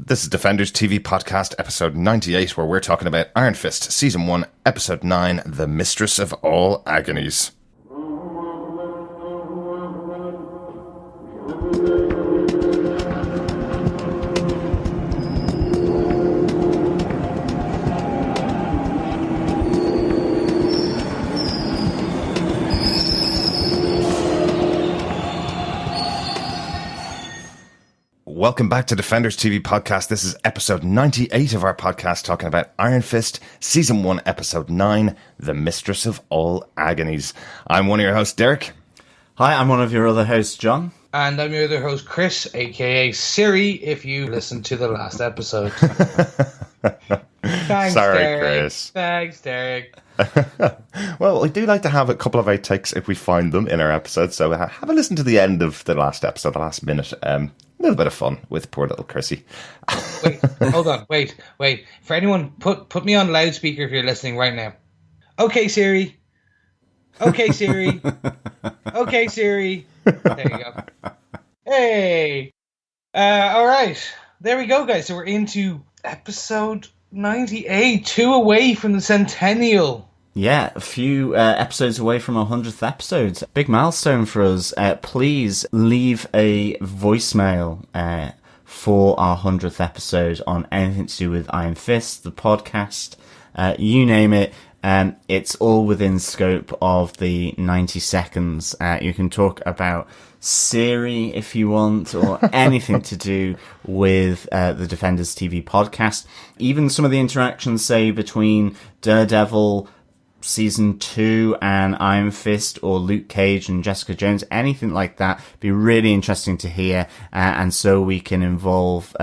This is Defenders TV Podcast, episode 98, where we're talking about Iron Fist, season 1, episode 9, The Mistress of All Agonies. Welcome back to Defenders TV Podcast. This is episode 98 of our podcast talking about Iron Fist, season 1, episode 9, The Mistress of All Agonies. I'm one of your hosts, Derek. Hi, I'm one of your other hosts, John. And I'm your other host, Chris, aka Siri, if you listened to the last episode. Thanks, Sorry, Derek. Chris. Thanks, Derek. Well, we do like to have a couple of outtakes if we find them in our episodes, so have a listen to the end of the last episode, the last minute. A little bit of fun with poor little Chrissy. Wait, hold on, wait. For anyone, put me on loudspeaker if you're listening right now. Okay, Siri. Okay, Siri. Okay, Siri. There you go. Hey. All right. There we go, guys. So we're into episode 98, 2 away from the centennial. Yeah, a few episodes away from our 100th episode. Big milestone for us. Please leave a voicemail for our 100th episode on anything to do with Iron Fist, the podcast, you name it. It's all within scope of the 90 seconds. You can talk about Siri if you want, or anything to do with the Defenders TV podcast. Even some of the interactions, say, between Daredevil Season 2 and Iron Fist, or Luke Cage and Jessica Jones, anything like that, be really interesting to hear, and so we can involve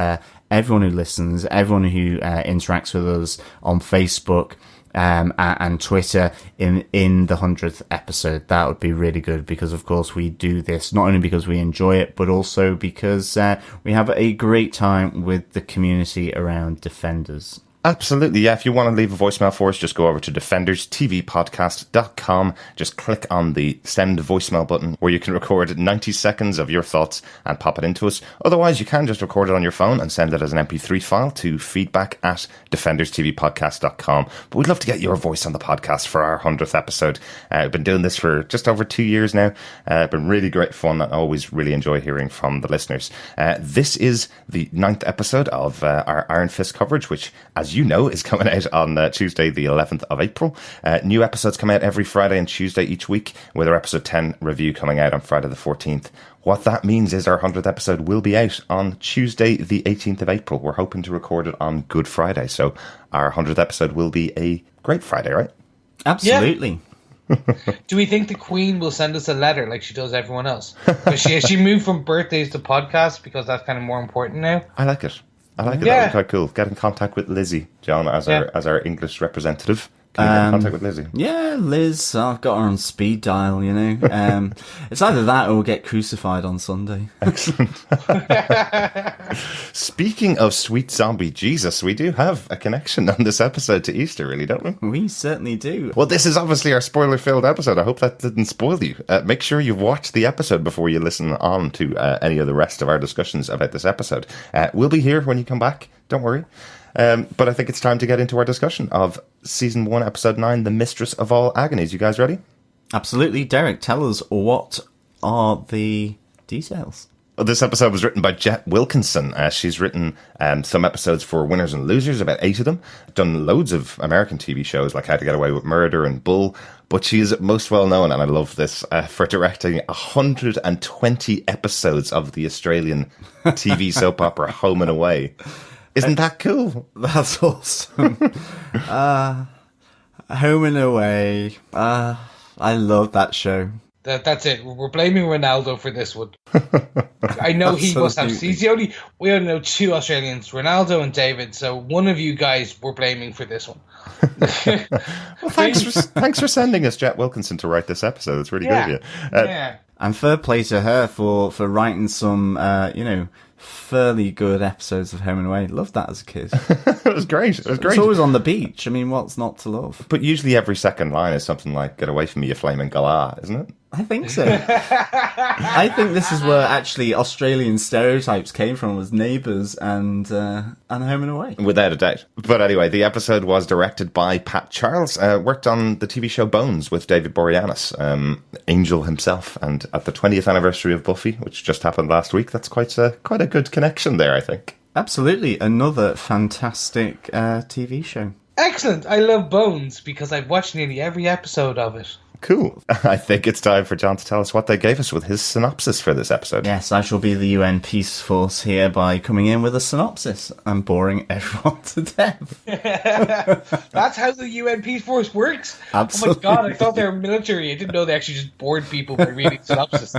everyone who listens, everyone who interacts with us on Facebook and Twitter in the 100th episode. That would be really good, because of course we do this not only because we enjoy it, but also because we have a great time with the community around Defenders. Absolutely, yeah. If you want to leave a voicemail for us, just go over to defenderstvpodcast.com. Just click on the send voicemail button, where you can record 90 seconds of your thoughts and pop it into us. Otherwise, you can just record it on your phone and send it as an MP3 file to feedback@defenderstvpodcast.com. But we'd love to get your voice on the podcast for our 100th episode. We've been doing this for just over 2 years now. Been really great fun. I always really enjoy hearing from the listeners. This is the 9th episode of our Iron Fist coverage, which, as you know, is coming out on Tuesday the 11th of April. New episodes come out every Friday and Tuesday each week, with our episode 10 review coming out on Friday the 14th. What that means is our 100th episode will be out on Tuesday the 18th of April. We're hoping to record it on Good Friday, so our 100th episode will be a great Friday, right? Absolutely. Yeah. Do we think the Queen will send us a letter like she does everyone else? She moved from birthdays to podcasts because that's kind of more important now. I like it. That would be quite cool. Get in contact with Lizzie, John, as our English representative. Can you get in contact with Lizzie? Yeah, Liz. I've got her on speed dial, you know. It's either that or we'll get crucified on Sunday. Excellent. Speaking of sweet zombie Jesus, we do have a connection on this episode to Easter, really, don't we? We certainly do. Well, this is obviously our spoiler-filled episode. I hope that didn't spoil you. Make sure you've watched the episode before you listen on to any of the rest of our discussions about this episode. We'll be here when you come back. Don't worry. But I think it's time to get into our discussion of Season 1, Episode 9, The Mistress of All Agonies. You guys ready? Absolutely. Derek, tell us, what are the details? Well, this episode was written by Jet Wilkinson. She's written some episodes for Winners and Losers, about 8 of them. Done loads of American TV shows like How to Get Away with Murder and Bull. But she is most well known, and I love this, for directing 120 episodes of the Australian TV soap opera Home and Away. Isn't that cool? That's awesome. Home and Away. I love that show. That's it. We're blaming Ronaldo for this one. I know he must have. We only know 2 Australians, Ronaldo and David. So one of you guys we're blaming for this one. Well, thanks for sending us Jet Wilkinson to write this episode. It's really good of you. And fair play to her for writing some, fairly good episodes of Home and Away. Loved that as a kid. It was great. It's always on the beach. I mean, what's not to love? But usually every second line is something like, "Get away from me, you flaming galah," isn't it? I think so. I think this is where actually Australian stereotypes came from, was Neighbours and Home and Away. Without a doubt. But anyway, the episode was directed by Pat Charles, worked on the TV show Bones with David Boreanaz, Angel himself, and at the 20th anniversary of Buffy, which just happened last week. That's quite a good connection there, I think. Absolutely. Another fantastic TV show. Excellent. I love Bones because I've watched nearly every episode of it. Cool. I think it's time for John to tell us what they gave us with his synopsis for this episode. Yes, I shall be the UN Peace Force here by coming in with a synopsis and boring everyone to death. That's how the UN Peace Force works? Absolutely. Oh my god, I thought they were military. I didn't know they actually just bored people by reading synopsis.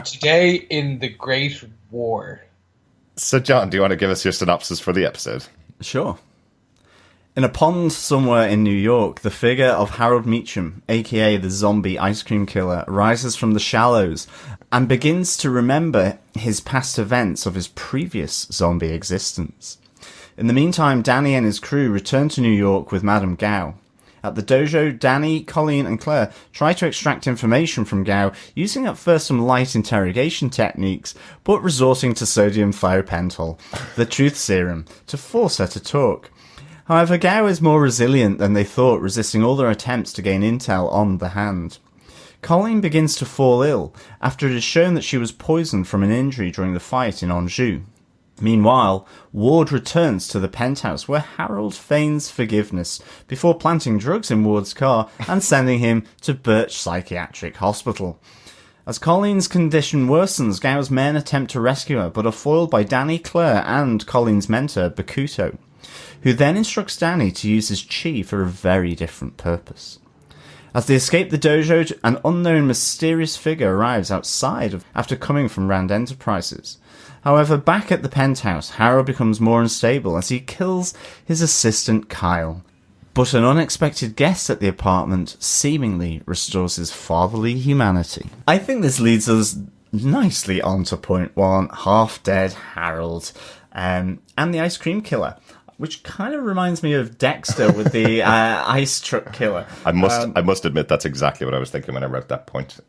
Today in the Great War. So, John, do you want to give us your synopsis for the episode? Sure. In a pond somewhere in New York, the figure of Harold Meacham, aka the zombie ice cream killer, rises from the shallows and begins to remember his past events of his previous zombie existence. In the meantime, Danny and his crew return to New York with Madame Gao. At the dojo, Danny, Colleen and Claire try to extract information from Gao using at first some light interrogation techniques, but resorting to sodium thiopental, the truth serum, to force her to talk. However, Gao is more resilient than they thought, resisting all their attempts to gain intel on the Hand. Colleen begins to fall ill after it is shown that she was poisoned from an injury during the fight in Anjou. Meanwhile, Ward returns to the penthouse where Harold feigns forgiveness before planting drugs in Ward's car and sending him to Birch Psychiatric Hospital. As Colleen's condition worsens, Gao's men attempt to rescue her but are foiled by Danny, Claire and Colleen's mentor, Bakuto, who then instructs Danny to use his chi for a very different purpose. As they escape the dojo, an unknown mysterious figure arrives outside after coming from Rand Enterprises. However, back at the penthouse, Harold becomes more unstable as he kills his assistant Kyle. But an unexpected guest at the apartment seemingly restores his fatherly humanity. I think this leads us nicely on to point one, half-dead Harold and the ice cream killer, which kind of reminds me of Dexter with the ice truck killer. I must admit that's exactly what I was thinking when I wrote that point.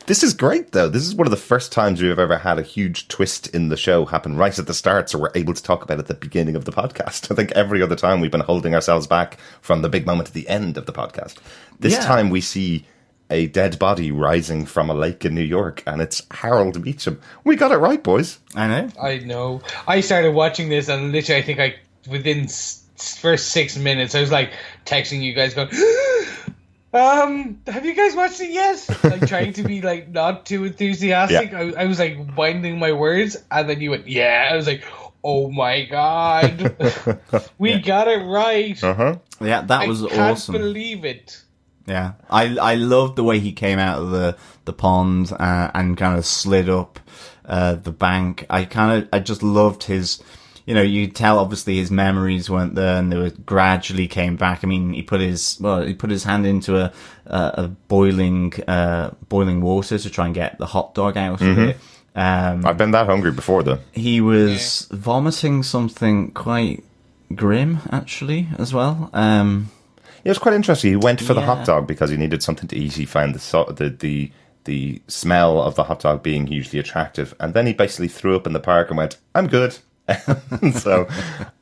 This is great, though. This is one of the first times we've ever had a huge twist in the show happen right at the start, so we're able to talk about it at the beginning of the podcast. I think every other time we've been holding ourselves back from the big moment at the end of the podcast. This time we see a dead body rising from a lake in New York, and it's Harold Meacham. We got it right, boys. I know. I started watching this, and literally within first 6 minutes, I was like texting you guys going, have you guys watched it yet? Like trying to be like not too enthusiastic. Yeah. I was like winding my words, and then you went, yeah. I was like, oh my god, we got it right. Uh-huh. Yeah, that was awesome. I can't believe it. Yeah, I loved the way he came out of the pond and kind of slid up the bank. I just loved his. You know, you could tell obviously his memories weren't there, and they were gradually came back. I mean, he put his hand into a boiling water to try and get the hot dog out of it. I've been that hungry before, though. He was vomiting something quite grim, actually, as well. It was quite interesting. He went for the hot dog because he needed something to eat. He found the smell of the hot dog being hugely attractive, and then he basically threw up in the park and went, "I'm good." So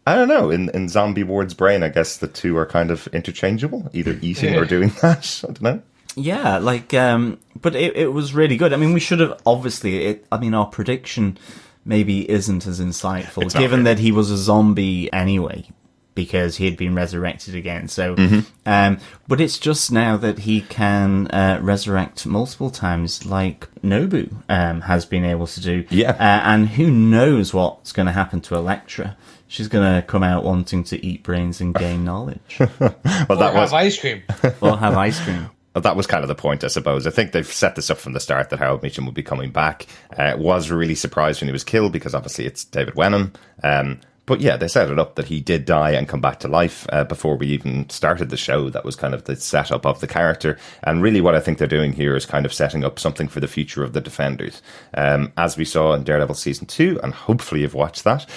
I don't know. In Zombie Ward's brain, I guess the two are kind of interchangeable, either eating or doing that. I don't know. Yeah, but it was really good. I mean, we should have obviously. Our prediction maybe isn't as insightful, given that he was a zombie anyway, because he had been resurrected again. So, but it's just now that he can resurrect multiple times, like Nobu has been able to do. Yeah. And who knows what's going to happen to Elektra? She's going to come out wanting to eat brains and gain knowledge. Have ice cream. Or have ice cream. That was kind of the point, I suppose. I think they've set this up from the start that Harold Meacham would be coming back. Was really surprised when he was killed because obviously it's David Wenham. But yeah, they set it up that he did die and come back to life before we even started the show. That was kind of the setup of the character. And really what I think they're doing here is kind of setting up something for the future of the Defenders. As we saw in Daredevil Season 2, and hopefully you've watched that,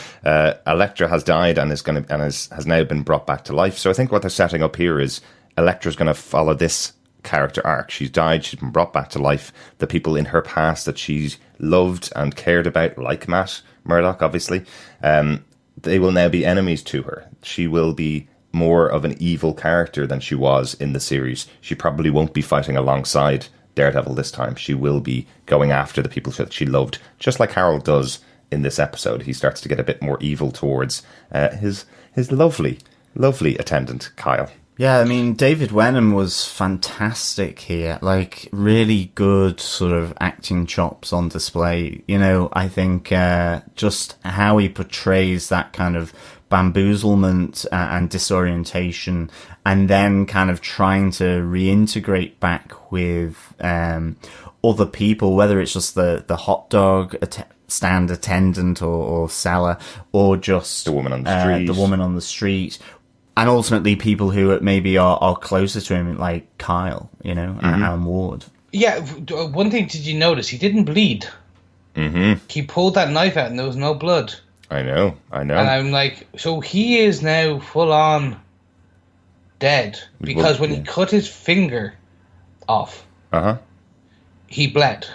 Elektra has died and has now been brought back to life. So I think what they're setting up here is Elektra's going to follow this character arc. She's died, she's been brought back to life. The people in her past that she's loved and cared about, like Matt Murdock, obviously, they will now be enemies to her. She will be more of an evil character than she was in the series. She probably won't be fighting alongside Daredevil this time. She will be going after the people that she loved, just like Harold does in this episode. He starts to get a bit more evil towards his lovely attendant, Kyle. Yeah, I mean, David Wenham was fantastic here. Like, really good sort of acting chops on display. You know, I think just how he portrays that kind of bamboozlement and disorientation, and then kind of trying to reintegrate back with other people, whether it's just the hot dog stand attendant or seller, or just the woman on the street. And ultimately, people who maybe are closer to him, like Kyle, you know, and Ward. Yeah, one thing, did you notice? He didn't bleed. Mm-hmm. He pulled that knife out and there was no blood. I know. And I'm like, so he is now full on dead. Because when he cut his finger off, he bled.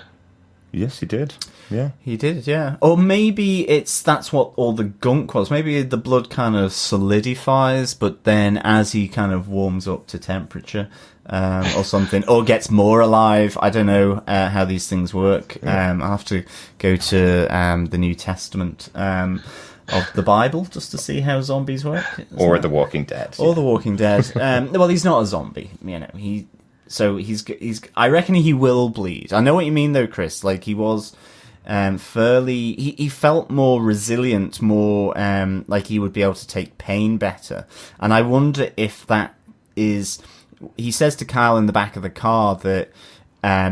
Yes, he did. Yeah. He did, yeah. Or maybe that's what all the gunk was. Maybe the blood kind of solidifies, but then as he kind of warms up to temperature, or something, or gets more alive. I don't know how these things work. I'll have to go to the New Testament of the Bible just to see how zombies work. Or The Walking Dead. Or The Walking Dead. Well, he's not a zombie, you know. He's. I reckon he will bleed. I know what you mean, though, Chris. Like, he was fairly. He felt more resilient, more like he would be able to take pain better. And I wonder if that is. He says to Kyle in the back of the car that,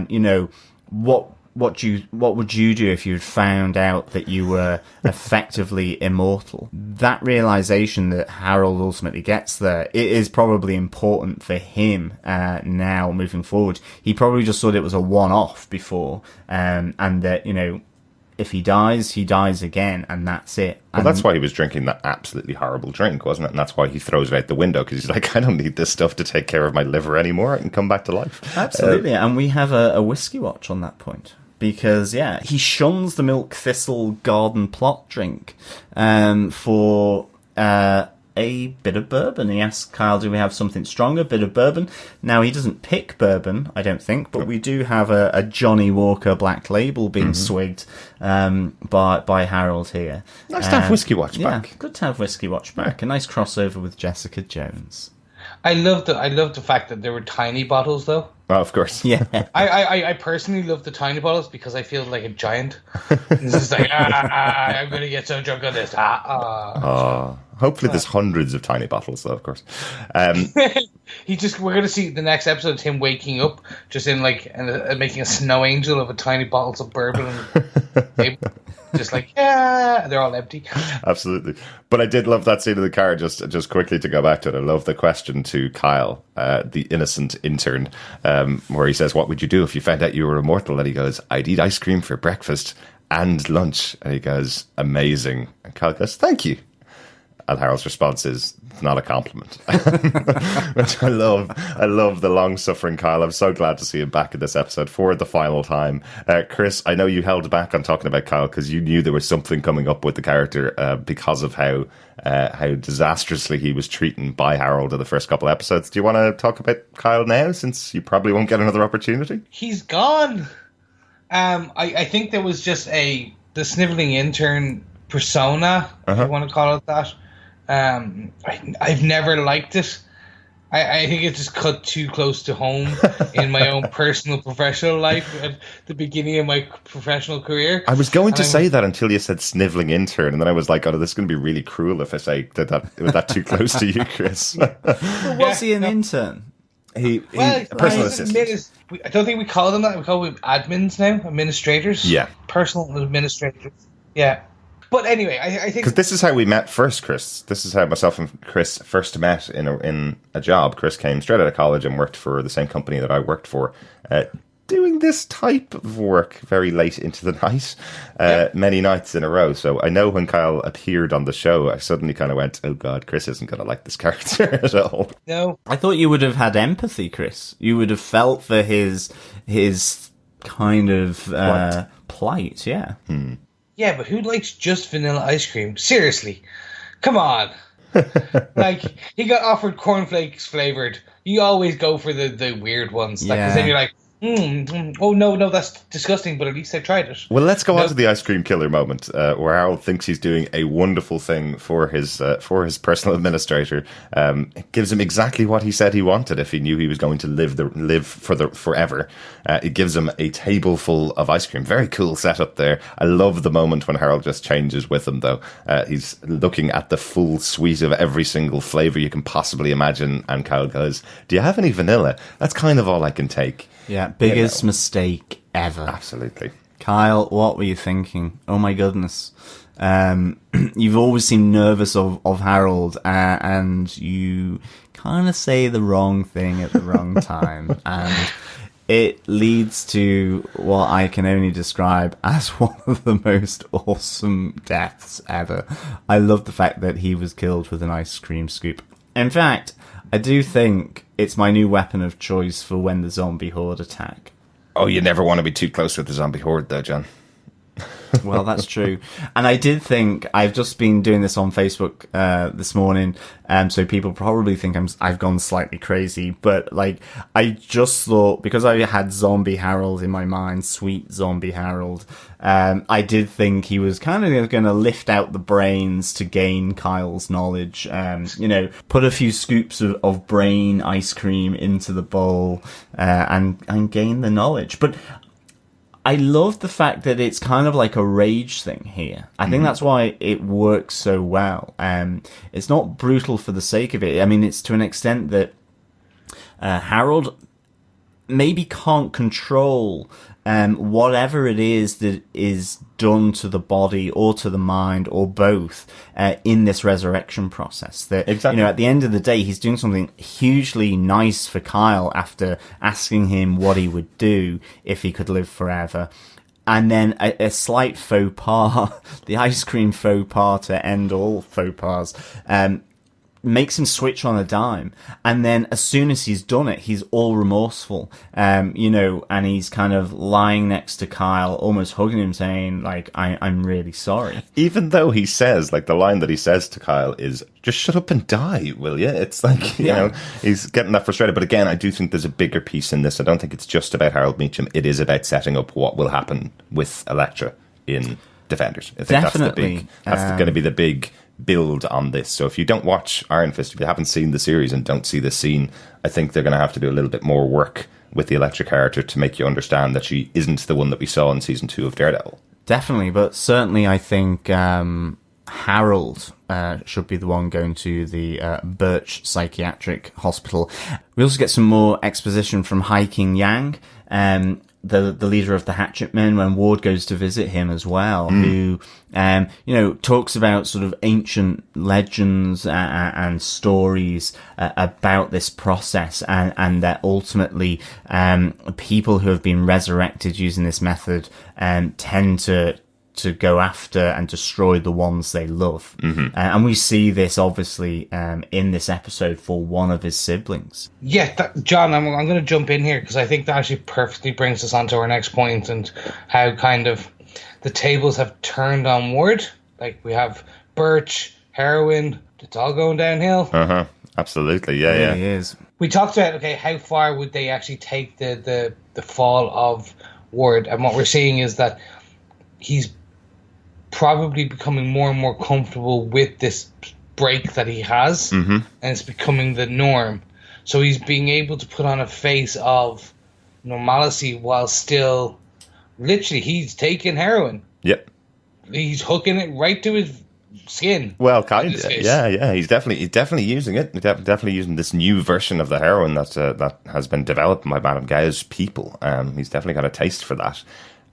you know, what would you do if you'd found out that you were effectively immortal? That realization that Harold ultimately gets there, it is probably important for him now moving forward. He probably just thought it was a one-off before, and that, you know, if he dies again, and that's it. Well, that's why he was drinking that absolutely horrible drink, wasn't it? And that's why he throws it out the window, because he's like, I don't need this stuff to take care of my liver anymore. I can come back to life. Absolutely. And we have a whiskey watch on that point. Because, yeah, he shuns the milk thistle garden plot drink for a bit of bourbon. He asks Kyle, do we have something stronger? Bit of bourbon. Now, he doesn't pick bourbon, I don't think, but we do have a Johnny Walker Black Label being swigged by Harold here. Nice to have Whiskey Watch back. Yeah, good to have Whiskey Watch back. A nice crossover with Jessica Jones. I love the fact that there were tiny bottles, though. Oh, of course. Yeah. I personally love the tiny bottles because I feel like a giant. It's just like, I'm going to get so drunk on this. Hopefully there's hundreds of tiny bottles, though, of course. We're going to see the next episode is him waking up just in like, and making a snow angel of a tiny bottles of bourbon. And just like, they're all empty. Absolutely. But I did love that scene in the car, just quickly to go back to it. I love the question to Kyle, the innocent intern, where he says, what would you do if you found out you were immortal? And he goes, I'd eat ice cream for breakfast and lunch. And he goes, amazing. And Kyle goes, thank you. And Harold's response is, it's not a compliment. Which I love. I love the long-suffering Kyle. I'm so glad to see him back in this episode for the final time. Chris, I know you held back on talking about Kyle because you knew there was something coming up with the character because of how disastrously he was treated by Harold in the first couple of episodes. Do you want to talk about Kyle now, since you probably won't get another opportunity? He's gone. I think there was just the sniveling intern persona, if you want to call it that. I've never liked it. I think it just cut too close to home in my own personal professional life at the beginning of my professional career. I was going to say that until you said sniveling intern, and then I was like, oh, this is going to be really cruel if I say that was that too close to you, Chris. Was he an intern? He a personal assistant. I don't think we call them that. We call them admins now, administrators. Yeah. Personal administrators. Yeah. But anyway, I think... Because this is how we met first, Chris. This is how myself and Chris first met in a job. Chris came straight out of college and worked for the same company that I worked for. doing this type of work very late into the night, many nights in a row. So I know when Kyle appeared on the show, I suddenly kind of went, oh God, Chris isn't going to like this character at all. No. I thought you would have had empathy, Chris. You would have felt for his kind of plight, yeah. Yeah, but who likes just vanilla ice cream? Seriously. Come on. Like, he got offered cornflakes flavored. You always go for the weird ones. Like, 'cause then you're like, oh no, that's disgusting, but at least I tried it. Well, let's go on to the ice cream killer moment, where Harold thinks he's doing a wonderful thing for his personal administrator. It gives him exactly what he said he wanted if he knew he was going to live forever. It gives him a table full of ice cream. Very cool setup there. I love the moment when Harold just changes with him, though. He's looking at the full suite of every single flavour you can possibly imagine, and Kyle goes, do you have any vanilla? That's kind of all I can take. Yeah, biggest mistake ever. Absolutely. Kyle, what were you thinking? Oh my goodness. You've always seemed nervous of Harold, and you kind of say the wrong thing at the wrong time. And it leads to what I can only describe as one of the most awesome deaths ever. I love the fact that he was killed with an ice cream scoop. In fact, I do think it's my new weapon of choice for when the zombie horde attack. Oh, you never want to be too close with the zombie horde, though, John. Well, that's true. And I did think, I've just been doing this on Facebook this morning, so people probably think I've gone slightly crazy, but like, I just thought, because I had Zombie Harold in my mind, sweet Zombie Harold, I did think he was kind of going to lift out the brains to gain Kyle's knowledge, put a few scoops of brain ice cream into the bowl, and gain the knowledge. But I love the fact that it's kind of like a rage thing here. I think that's why it works so well. It's not brutal for the sake of it. I mean, it's to an extent that Harold maybe can't control whatever it is that is done to the body or to the mind or both in this resurrection process. That exactly. At the end of the day, he's doing something hugely nice for Kyle after asking him what he would do if he could live forever. And then a slight faux pas, the ice cream faux pas to end all faux pas, makes him switch on a dime. And then as soon as he's done it, he's all remorseful, and he's kind of lying next to Kyle, almost hugging him, saying, like, I'm really sorry. Even though he says, like, the line that he says to Kyle is, just shut up and die, will you? It's like, you know, he's getting that frustrated. But again, I do think there's a bigger piece in this. I don't think it's just about Harold Meacham. It is about setting up what will happen with Elektra in Defenders. I think definitely. That's going to be the big build on this. So if you don't watch Iron Fist, if you haven't seen the series and don't see this scene, I think they're going to have to do a little bit more work with the Elektra character to make you understand that she isn't the one that we saw in season 2 of Daredevil. Definitely, but certainly I think Harold should be the one going to the Birch Psychiatric Hospital. We also get some more exposition from Hai King Yang, the leader of the Hatchet Men, when Ward goes to visit him as well, who, talks about sort of ancient legends and stories about this process, and that ultimately people who have been resurrected using this method tend to go after and destroy the ones they love. And we see this obviously in this episode for one of his siblings. Yeah, John, I'm going to jump in here because I think that actually perfectly brings us on to our next point and how kind of the tables have turned on Ward. Like, we have Birch, Heroin, it's all going downhill. Absolutely, yeah. It really is. We talked about, okay, how far would they actually take the fall of Ward? And what we're seeing is that he's probably becoming more and more comfortable with this break that he has, and it's becoming the norm. So he's being able to put on a face of normalcy while still, literally, he's taking heroin. Yep. He's hooking it right to his skin. Well, kind of. Yeah. He's definitely using it. Definitely using this new version of the heroin that has been developed by Madame Gao's people. He's definitely got a taste for that.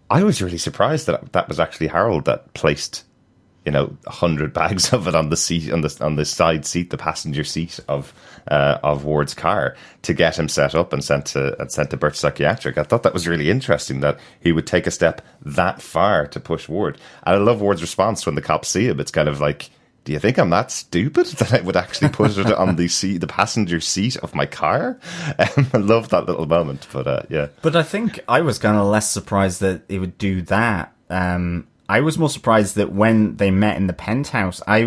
I was really surprised that was actually Harold that placed 100 bags of it on the seat, on the side seat, the passenger seat of Ward's car, to get him set up and sent to Birch Psychiatric. I thought that was really interesting that he would take a step that far to push Ward. And I love Ward's response when the cops see him. It's kind of like, do you think I'm that stupid that I would actually put it on the passenger seat of my car? I love that little moment, but yeah. But I think I was kind of less surprised that he would do that. I was more surprised that when they met in the penthouse, I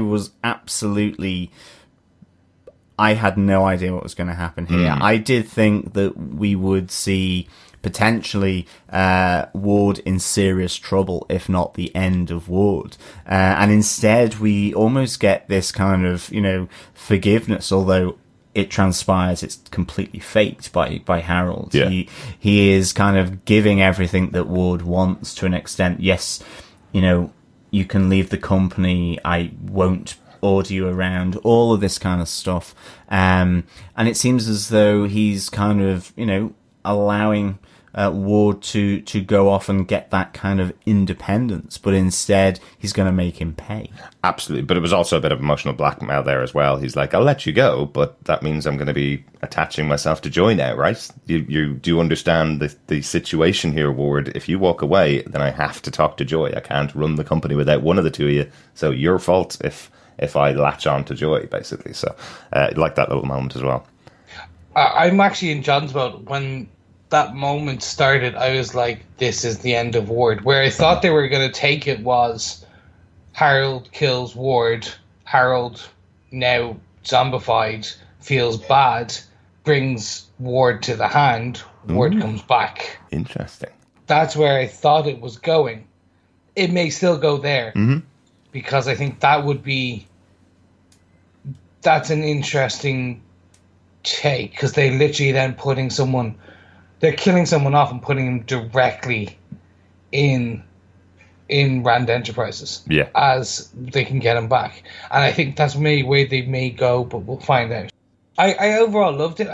had no idea what was going to happen here. I did think that we would see potentially Ward in serious trouble, if not the end of Ward. And instead, we almost get this kind of, forgiveness, although it transpires it's completely faked by Harold. Yeah. He is kind of giving everything that Ward wants to an extent. Yes, you can leave the company, I won't order you around, all of this kind of stuff. And it seems as though he's kind of, allowing Ward to go off and get that kind of independence, but instead he's going to make him pay. Absolutely, but it was also a bit of emotional blackmail there as well. He's like, I'll let you go, but that means I'm going to be attaching myself to Joy now, right? You do understand the situation here, Ward. If you walk away, then I have to talk to Joy. I can't run the company without one of the two of you, so your fault if I latch on to Joy, basically. So I like that little moment as well. I'm actually in John's boat. When that moment started, I was like, this is the end of Ward. Where I thought they were going to take it was Harold kills Ward. Harold, now zombified, feels bad, brings Ward to the hand. Ward comes back. Interesting. That's where I thought it was going. It may still go there. Because I think that's an interesting take, because they literally then they're killing someone off and putting him directly in Rand Enterprises. Yeah. As they can get him back. And I think that's maybe where they may go, but we'll find out. I overall loved it.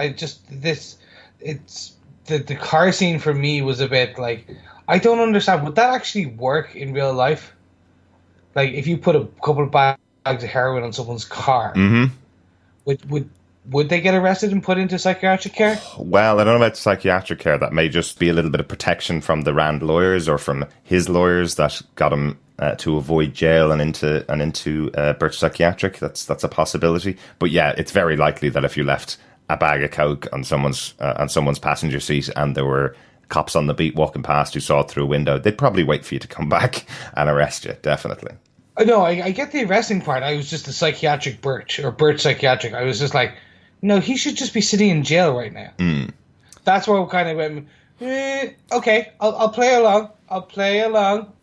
The car scene for me was a bit like, I don't understand, would that actually work in real life? Like, if you put a couple of bags of heroin on someone's car, would they get arrested and put into psychiatric care? Well, I don't know about psychiatric care. That may just be a little bit of protection from the Rand lawyers or from his lawyers that got him to avoid jail and into Birch Psychiatric. That's a possibility. But yeah, it's very likely that if you left a bag of coke on someone's passenger seat and there were cops on the beat walking past who saw it through a window, they'd probably wait for you to come back and arrest you, definitely. No, I get the arresting part. I was just the psychiatric Birch, or Birch Psychiatric. I was just like, no, he should just be sitting in jail right now. That's where I kind of went, okay, I'll play along.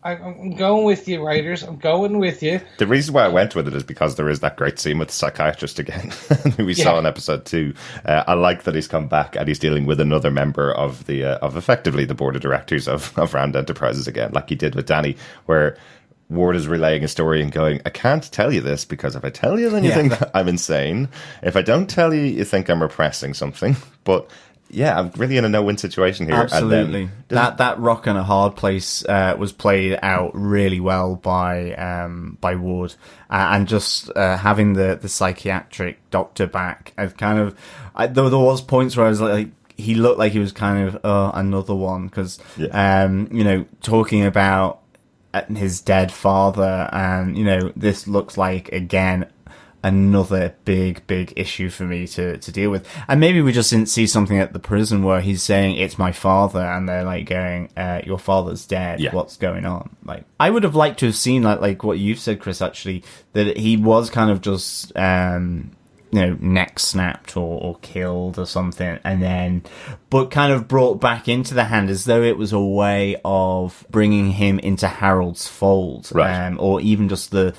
I'm going with you, writers. I'm going with you. The reason why I went with it is because there is that great scene with the psychiatrist again who we saw in episode 2. I like that he's come back and he's dealing with another member of of effectively the board of directors of Rand Enterprises again, like he did with Danny, where Ward is relaying a story and going, I can't tell you this because if I tell you, then you think I'm insane. If I don't tell you, you think I'm repressing something. But yeah, I'm really in a no-win situation here. Absolutely. And that rock and a hard place was played out really well by Ward, and just having the psychiatric doctor back. I've kind of there was points where I was like, he looked like he was kind of another one, because talking about his dead father, and this looks like again another big issue for me to deal with. And maybe we just didn't see something at the prison where he's saying it's my father and they're like going, your father's dead, what's going on? Like, I would have liked to have seen like what you've said, Chris, actually, that he was kind of just neck snapped or killed or something, and then but kind of brought back into the hand as though it was a way of bringing him into Harold's fold, right. Or even just the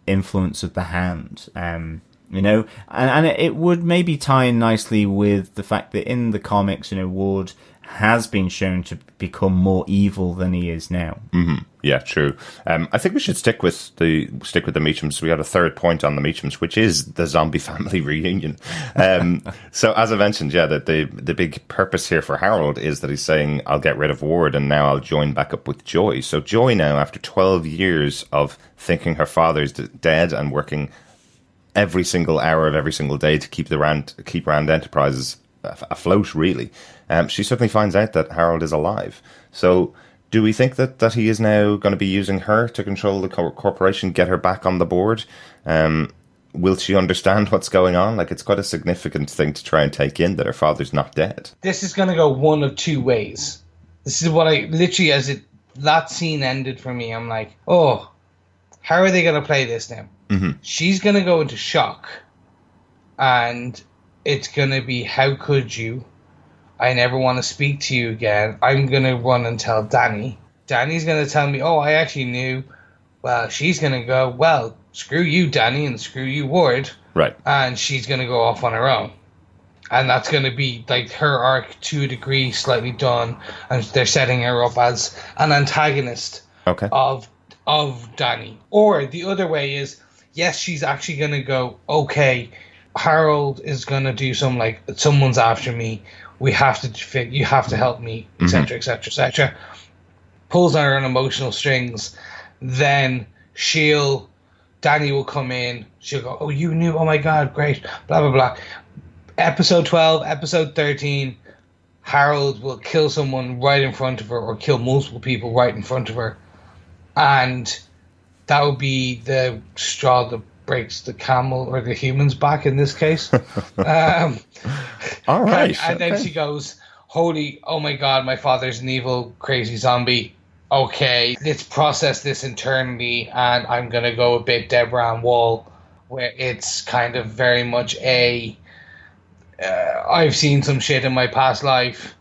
influence of the hand, and it would maybe tie in nicely with the fact that in the comics, Ward has been shown to become more evil than he is now. Mm-hmm. Yeah, true. I think we should stick with the Meachams. We had a third point on the Meachams, which is the zombie family reunion. So as I mentioned, yeah, the big purpose here for Harold is that he's saying, I'll get rid of Ward and now I'll join back up with Joy. So Joy now, after 12 years of thinking her father's dead and working every single hour of every single day to keep Rand Enterprises afloat, really, she suddenly finds out that Harold is alive. So do we think that he is now going to be using her to control the corporation, get her back on the board? Will she understand what's going on? Like, it's quite a significant thing to try and take in, that her father's not dead. This is going to go one of two ways. This is what I literally, that scene ended for me, I'm like, oh, how are they going to play this now? Mm-hmm. She's going to go into shock, and it's going to be, how could you? I never want to speak to you again. I'm going to run and tell Danny. Danny's going to tell me, oh, I actually knew. Well, she's going to go, well, screw you, Danny, and screw you, Ward. Right. And she's going to go off on her own. And that's going to be like her arc to a degree slightly done. And they're setting her up as an antagonist of Danny. Or the other way is, yes, she's actually going to go, okay, Harold is going to do something like, someone's after me. You have to help me, etc., etc., etc. Pulls on her on emotional strings. Then Danny will come in. She'll go, oh, you knew? Oh my God, great. Blah, blah, blah. Episode 12, episode 13, Harold will kill someone right in front of her, or kill multiple people right in front of her. And that would be the straw that breaks the camel or the human's back in this case. All right. And then she goes, oh my God, my father's an evil, crazy zombie. Okay, let's process this internally, and I'm going to go a bit Deborah Ann Wall, where it's kind of very much I've seen some shit in my past life.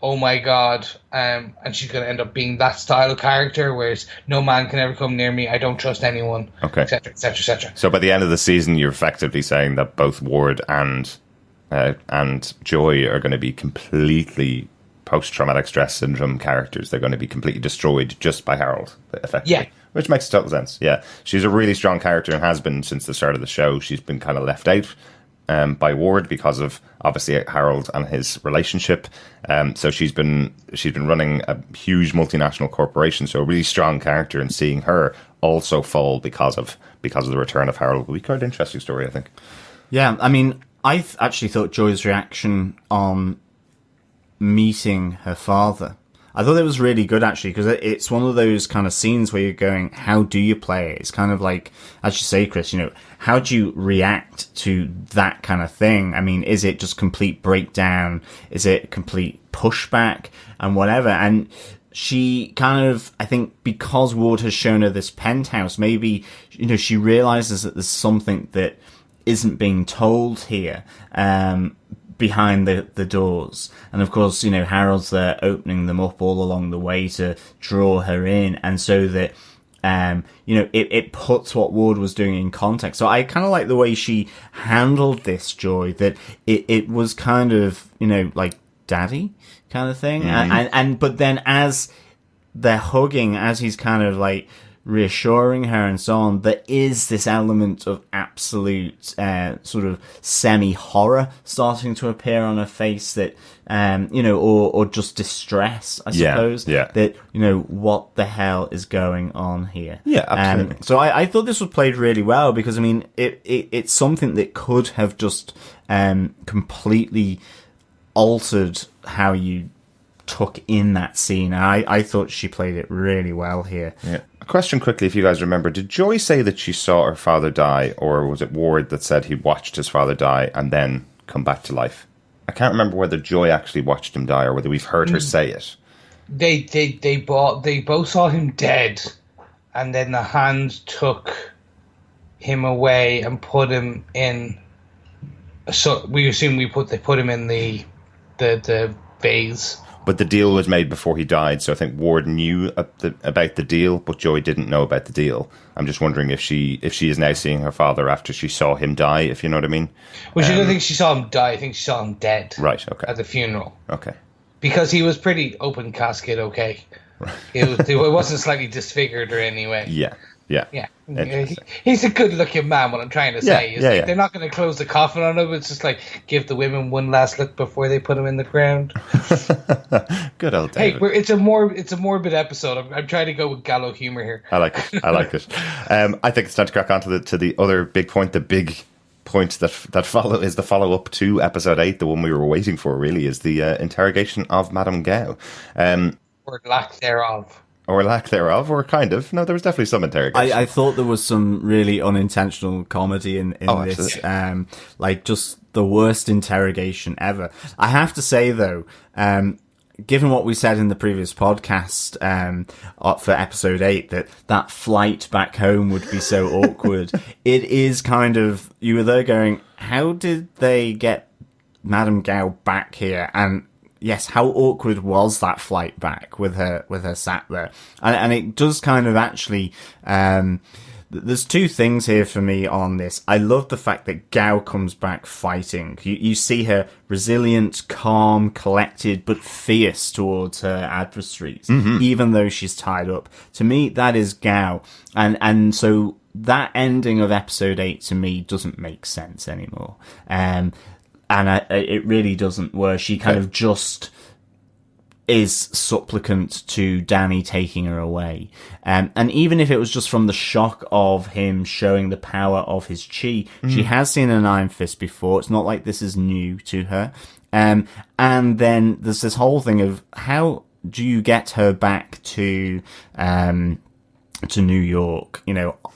Oh my God. And she's going to end up being that style of character, whereas no man can ever come near me. I don't trust anyone, etc., etc., etc. So by the end of the season, you're effectively saying that both Ward and Joy are going to be completely post-traumatic stress syndrome characters. They're going to be completely destroyed just by Harold, effectively. Yeah. Which makes total sense, yeah. She's a really strong character and has been since the start of the show. She's been kind of left out by Ward because of, obviously, Harold and his relationship. So she's been running a huge multinational corporation, so a really strong character, and seeing her also fall because of the return of Harold will be quite an interesting story, I think. Yeah, I mean, I actually thought Joy's reaction on meeting her father, I thought it was really good, actually, because it's one of those kind of scenes where you're going, how do you play it? It's kind of like, as you say, Chris, how do you react to that kind of thing? I mean, is it just complete breakdown? Is it complete pushback and whatever? And she kind of, I think, because Ward has shown her this penthouse, maybe, she realizes that there's something that isn't being told here, behind the doors. And of course, Harold's there opening them up all along the way to draw her in, and so that it puts what Ward was doing in context. So I kind of like the way she handled this, Joy, that it was kind of like daddy kind of thing. And but then as they're hugging, as he's kind of like reassuring her and so on, there is this element of absolute sort of semi-horror starting to appear on her face, that or just distress, I suppose. Yeah. That what the hell is going on here? Yeah, absolutely. So I thought this was played really well, because I mean it's something that could have just completely altered how you took in that scene. I thought she played it really well here. Yeah. A question quickly, if you guys remember, did Joy say that she saw her father die, or was it Ward that said he watched his father die and then come back to life? I can't remember whether Joy actually watched him die or whether we've heard her say it. They both saw him dead, and then the hand took him away and put him in. So we assume they put him in the vase. But the deal was made before he died, so I think Ward knew about the deal, but Joy didn't know about the deal. I'm just wondering if she is now seeing her father after she saw him die, if you know what I mean. Well, she don't think she saw him die. I think she saw him dead. Right, okay. At the funeral. Okay. because he was pretty open casket. Okay, it wasn't slightly disfigured or anyway. Yeah. Yeah, he's a good-looking man. What I'm trying to say is they're not going to close the coffin on him. It's just like give the women one last look before they put him in the ground. Good old David. Hey, it's a morbid episode. I'm trying to go with gallow humor here. I like it. I think it's time to crack on to the other big point. The big point that is the follow up to episode 8. The one we were waiting for really is the interrogation of Madame Gao, or lack thereof. Or lack thereof, or kind of. No, there was definitely some interrogation. I thought there was some really unintentional comedy in this. Like, just the worst interrogation ever. I have to say, though, given what we said in the previous podcast for episode 8, that flight back home would be so awkward, it is kind of... You were there going, how did they get Madame Gao back here? And... yes, how awkward was that flight back with her sat there? And it does kind of actually, there's two things here for me on this. I love the fact that Gao comes back fighting. You see her resilient, calm, collected, but fierce towards her adversaries, even though she's tied up. To me, that is Gao. And so that ending of episode 8 to me doesn't make sense anymore. And it really doesn't, where she kind of just is supplicant to Danny taking her away. And even if it was just from the shock of him showing the power of his chi, she has seen an Iron Fist before. It's not like this is new to her. And then there's this whole thing of how do you get her back to New York,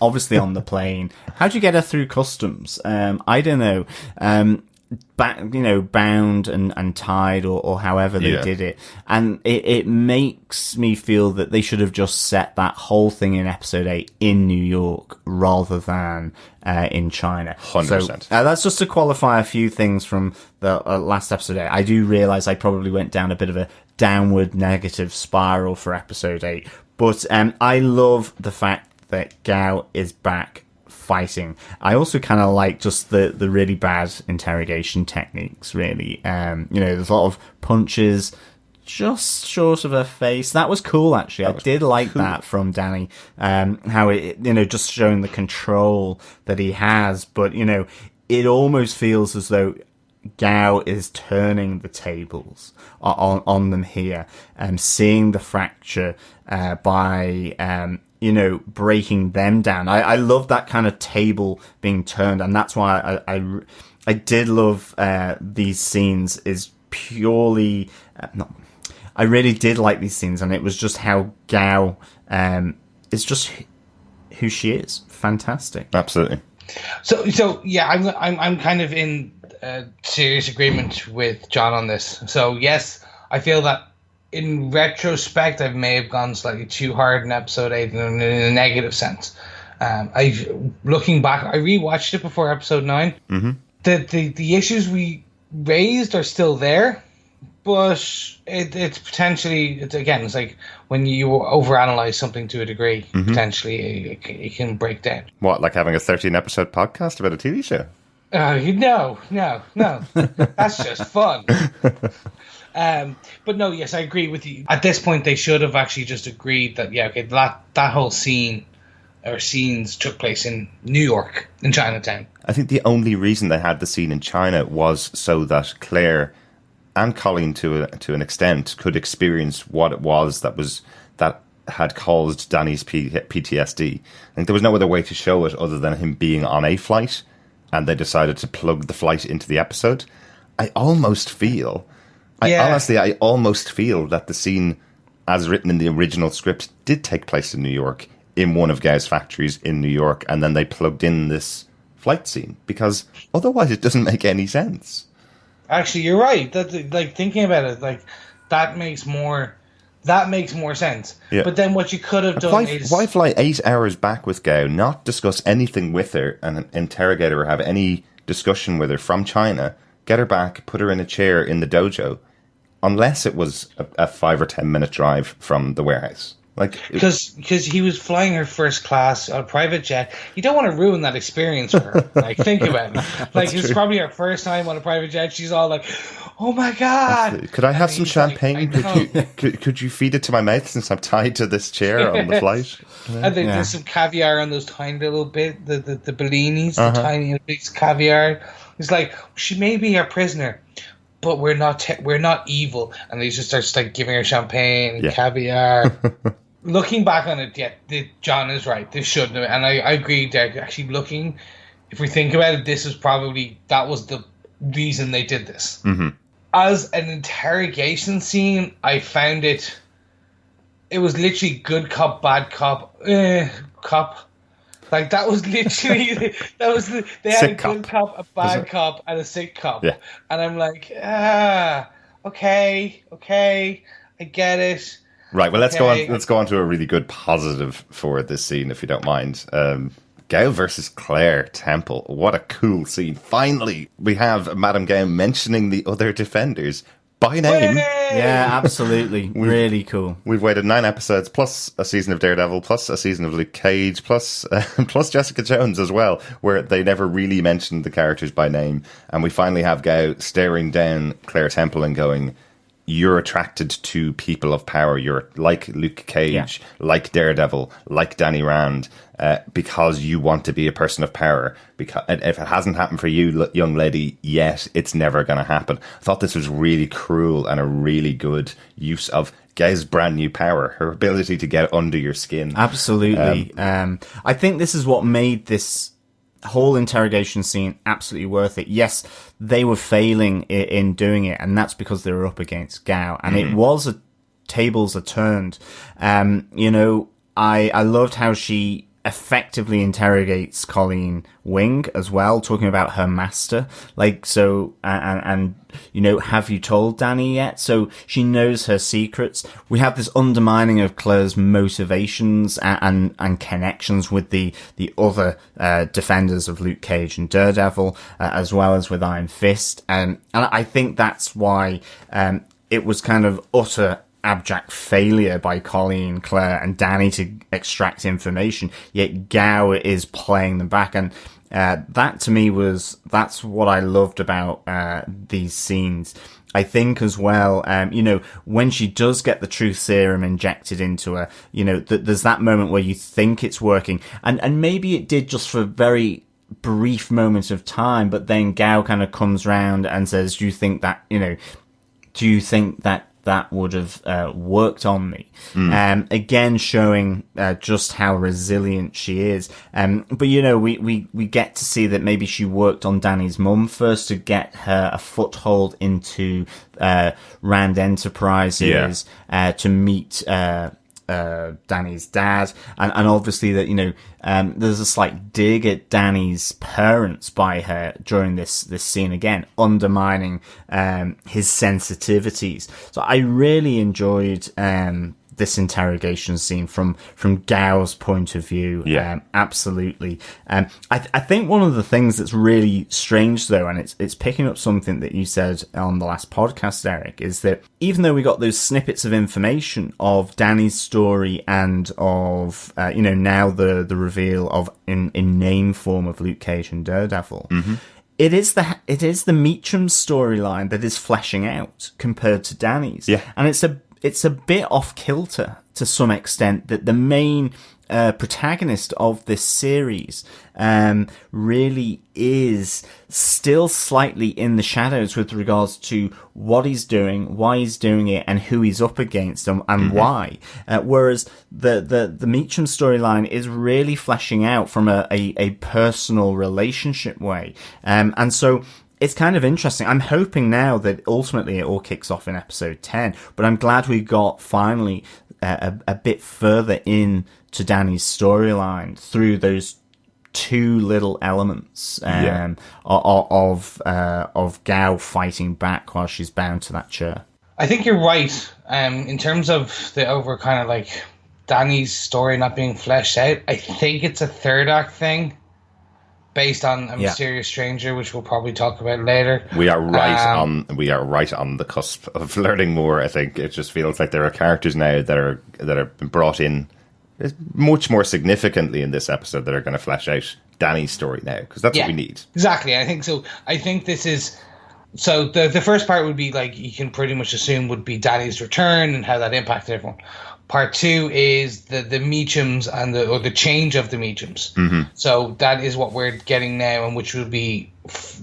obviously on the plane. How do you get her through customs? I don't know. Bound and tied or however they did it. And it makes me feel that they should have just set that whole thing in episode 8 in New York rather than in China. 100%. So that's just to qualify a few things from the last episode 8. I do realize I probably went down a bit of a downward negative spiral for episode 8. But I love the fact that Gao is back fighting. I also kind of like just the really bad interrogation techniques, really. There's a lot of punches just short of her face. That was cool, actually. I did like that from Danny. How it, just showing the control that he has. But, it almost feels as though Gao is turning the tables on them here, seeing the fracture by breaking them down. I love that kind of table being turned, and that's why I did love these scenes. Is purely I really did like these scenes, and it was just how Gao is just who she is. Fantastic, absolutely. So yeah, I'm kind of in serious agreement with John on this. So yes, I feel that in retrospect, I may have gone slightly too hard in episode 8 in a negative sense. Looking back, I rewatched it before episode 9. Mm-hmm. The issues we raised are still there, but it's potentially, it's like when you overanalyze something to a degree, potentially it can break down. What, like having a 13-episode podcast about a TV show? No. That's just fun. But no, yes, I agree with you. At this point, they should have actually just agreed that, that whole scene or scenes took place in New York, in Chinatown. I think the only reason they had the scene in China was so that Claire and Colleen, to an extent, could experience what it was that had caused Danny's PTSD. I think there was no other way to show it other than him being on a flight, and they decided to plug the flight into the episode. I almost feel that the scene, as written in the original script, did take place in New York, in one of Gao's factories in New York, and then they plugged in this flight scene, because otherwise it doesn't make any sense. Actually, you're right. That, like, thinking about it, that makes more sense. Yeah. But then what you could have done is... Why fly 8 hours back with Gao, not discuss anything with her, and interrogate her or have any discussion with her from China, get her back, put her in a chair in the dojo, unless it was a 5 or 10 minute drive from the warehouse. Like, because he was flying her first class on a private jet. You don't want to ruin that experience for her. Like, think about it. Like, it's probably her first time on a private jet. She's all like, "Oh my god, could I have some champagne? Like, could you feed it to my mouth since I'm tied to this chair on the flight?" And there's some caviar on those tiny little the bellinis, the tiny little bits of caviar. It's like, she may be our prisoner, but we're not evil. And he just starts like giving her champagne and caviar. Looking back on it, John is right. This shouldn't have, and I agree, Derek. Actually, if we think about it, that was the reason they did this. Mm-hmm. As an interrogation scene, I found it was literally good cop, bad cop, cop. Like, that was literally, they had a good cop, a bad cop, and a sick cop. Yeah. And I'm like, okay, I get it. Right, well, let's go on to a really good positive for this scene, if you don't mind. Gao versus Claire Temple. What a cool scene. Finally, we have Madame Gao mentioning the other defenders by name. Yeah, absolutely. Really cool. We've waited 9 episodes, plus a season of Daredevil, plus a season of Luke Cage, plus Jessica Jones as well, where they never really mentioned the characters by name. And we finally have Gao staring down Claire Temple and going, "You're attracted to people of power. You're like Luke Cage, like Daredevil, like Danny Rand, because you want to be a person of power. Because if it hasn't happened for you, young lady, yet, it's never going to happen." I thought this was really cruel and a really good use of Gao's brand new power, her ability to get under your skin. Absolutely. I think this is what made this whole interrogation scene absolutely worth it. Yes, they were failing in doing it, and that's because they were up against Gao, and it was tables are turned. I loved how she effectively interrogates Colleen Wing as well, talking about her master. Like, so, and have you told Danny yet? So she knows her secrets. We have this undermining of Claire's motivations and connections with the other defenders of Luke Cage and Daredevil, as well as with Iron Fist. And I think that's why it was kind of utter abject failure by Colleen, Claire, and Danny to extract information, yet Gao is playing them back. And that to me that's what I loved about these scenes. I think as well, when she does get the truth serum injected into her, there's that moment where you think it's working, and maybe it did just for a very brief moment of time, but then Gao kind of comes round and says, do you think that would have worked on me? Again, showing just how resilient she is. But we get to see that maybe she worked on Danny's mum first to get her a foothold into Rand Enterprises, to meet Danny's dad, and obviously that there's a slight dig at Danny's parents by her during this scene, again undermining his sensitivities. So I really enjoyed this interrogation scene from Gao's point of view. Absolutely. I think one of the things that's really strange though, and it's picking up something that you said on the last podcast, Eric, is that even though we got those snippets of information of Danny's story and of now the reveal of in name form of Luke Cage and Daredevil, it is the Meacham storyline that is fleshing out compared to Danny's. And it's a bit off kilter to some extent that the main protagonist of this series really is still slightly in the shadows with regards to what he's doing, why he's doing it, and who he's up against and why. Whereas the Meacham storyline is really fleshing out from a personal relationship way. And so it's kind of interesting. I'm hoping now that ultimately it all kicks off in episode 10, but I'm glad we got finally a bit further in to Danny's storyline through those two little elements of Gao fighting back while she's bound to that chair. I think you're right. In terms of the over kind of like Danny's story not being fleshed out, I think it's a third act thing. based on a mysterious stranger, which we'll probably talk about later. We are right on the cusp of learning more. I think it just feels like there are characters now that have been brought in much more significantly in this episode that are going to flesh out Danny's story now, because that's what we need. Exactly. I think so. I think this is. So the first part would be like you can pretty much assume would be Danny's return and how that impacted everyone. Part 2 is the Meachums and the change of the Meachums. Mm-hmm. So that is what we're getting now, and which will be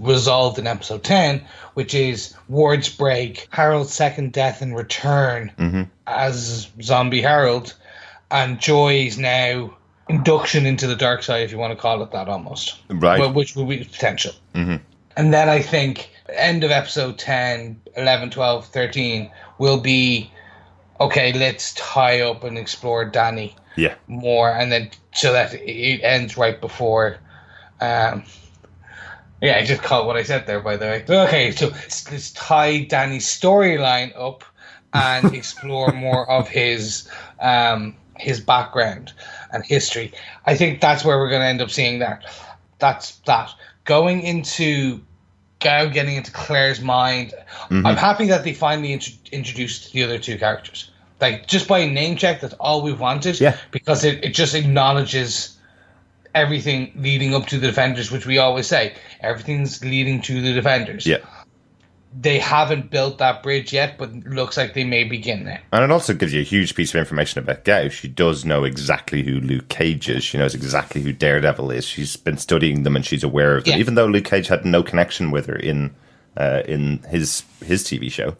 resolved in episode 10, which is Ward's break, Harold's second death and return as Zombie Harold, and Joy's now induction into the dark side, if you want to call it that, almost. Right. But which will be potential. Mm-hmm. And then I think end of episode 10, 11, 12, 13 will be, okay, let's tie up and explore Danny more, and then so that it ends right before. I just caught what I said there, by the way. Okay, so let's tie Danny's storyline up and explore more of his background and history. I think that's where we're going to end up seeing that. That's that. Going into getting into Claire's mind. Mm-hmm. I'm happy that they finally introduced the other two characters. Like, just by name check, that's all we've wanted. Yeah. Because it just acknowledges everything leading up to the Defenders, which we always say. Everything's leading to the Defenders. Yeah. They haven't built that bridge yet, but it looks like they may begin now. And it also gives you a huge piece of information about Gao. She does know exactly who Luke Cage is. She knows exactly who Daredevil is. She's been studying them and she's aware of them, even though Luke Cage had no connection with her in his TV show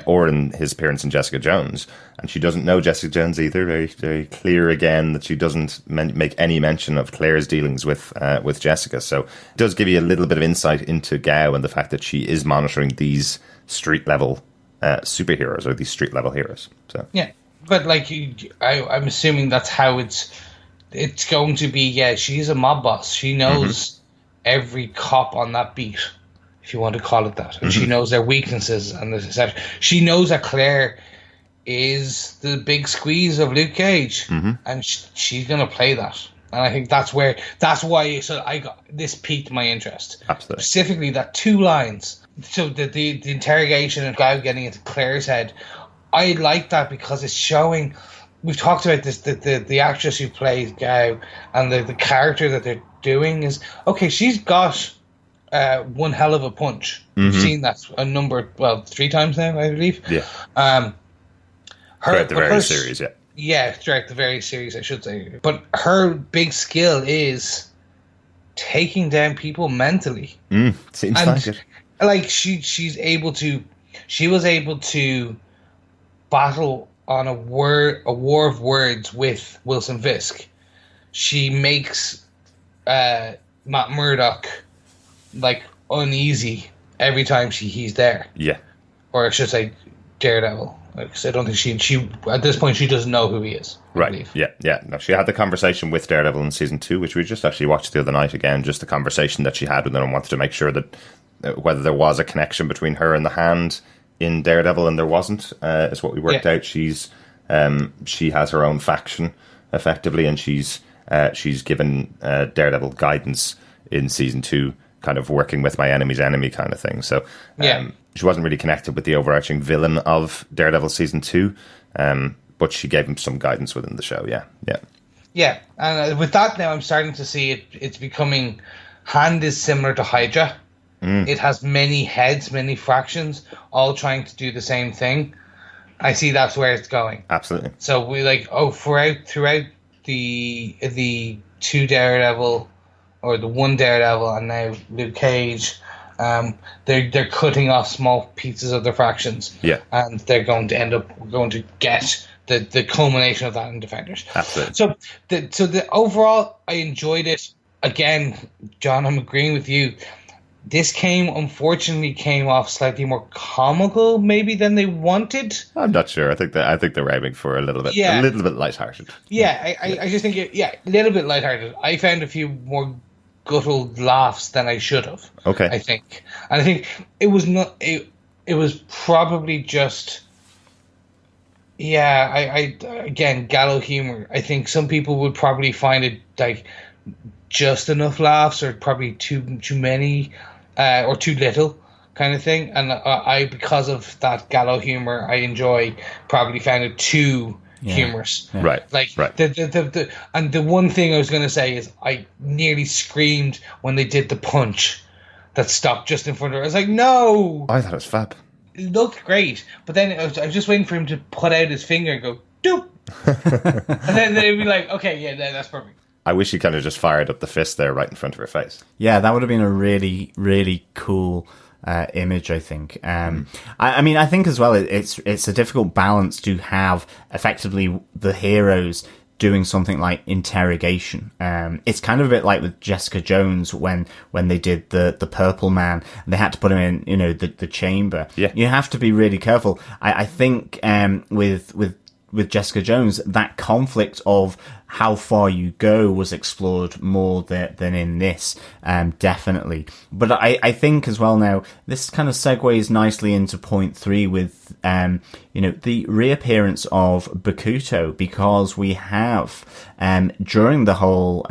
or in his appearance in Jessica Jones. And she doesn't know Jessica Jones either. Very, very clear again that she doesn't make any mention of Claire's dealings with Jessica. So it does give you a little bit of insight into Gao and the fact that she is monitoring these street level superheroes, or these street level heroes. So but like I'm assuming that's how it's going to be. Yeah, she's a mob boss. She knows every cop on that beat, if you want to call it that, and she knows their weaknesses and etc. She knows that Claire is the big squeeze of Luke Cage, and she's going to play that. And I think that's why this piqued my interest. Absolutely. Specifically, that 2 lines. So the interrogation of Gao getting into Claire's head, I like that because it's showing. We've talked about this. The actress who plays Gao and the character that they're doing is okay. She's got one hell of a punch. We've seen that 3 times now, I believe. Yeah. Throughout the very series, throughout the very series, I should say. But her big skill is taking down people mentally. Seems like it. Like she was able to battle on a war of words with Wilson Fisk. She makes Matt Murdock like uneasy every time he's there. Yeah. Or I should say Daredevil. Because I don't think she at this point she doesn't know who he is. Right. Yeah. No, she had the conversation with Daredevil in season 2, which we just actually watched the other night again. Just the conversation that she had with him, and wanted to make sure that whether there was a connection between her and the Hand in Daredevil, and there wasn't. Is what we worked out. She has her own faction effectively, and she's given Daredevil guidance in season 2, kind of working with my enemy's enemy kind of thing. So she wasn't really connected with the overarching villain of Daredevil season 2, but she gave him some guidance within the show. Yeah, and with that now, I'm starting to see it's becoming. Hand is similar to Hydra. It has many heads, many fractions, all trying to do the same thing. I see that's where it's going. Absolutely. So we throughout the 2 Daredevil, or the 1 Daredevil, and now Luke Cage. They're cutting off small pieces of their fractions, and they're going to end up get the culmination of that in Defenders. Absolutely. So the overall, I enjoyed it. Again, John, I'm agreeing with you. This unfortunately came off slightly more comical, maybe, than they wanted. I'm not sure. I think they're aiming for a little bit lighthearted. Yeah, I just think a little bit lighthearted. I found a few more guttural laughs than I should have. Okay. I think it was not. It was probably just. Yeah, I again, gallow humor. I think some people would probably find it like just enough laughs or probably too many or too little kind of thing. And I because of that gallow humor I enjoy, probably found it too humorous. Yeah. Right. Like right. the one thing I was going to say is I nearly screamed when they did the punch that stopped just in front of her. I was like, no! I thought it was fab. It looked great, but then I was just waiting for him to put out his finger and go, doop! And then they'd be like, okay, yeah, that's perfect. I wish he kind of just fired up the fist there right in front of her face. Yeah, that would have been a really, really cool image, I think. I mean, I think as well, it's a difficult balance to have effectively the heroes doing something like interrogation. It's kind of a bit like with Jessica Jones when they did the Purple Man, they had to put him in, the chamber. Yeah. You have to be really careful. I think with Jessica Jones, that conflict of how far you go was explored more than in this, definitely. But I think as well now, this kind of segues nicely into point 3 with, the reappearance of Bakuto, because we have, during the whole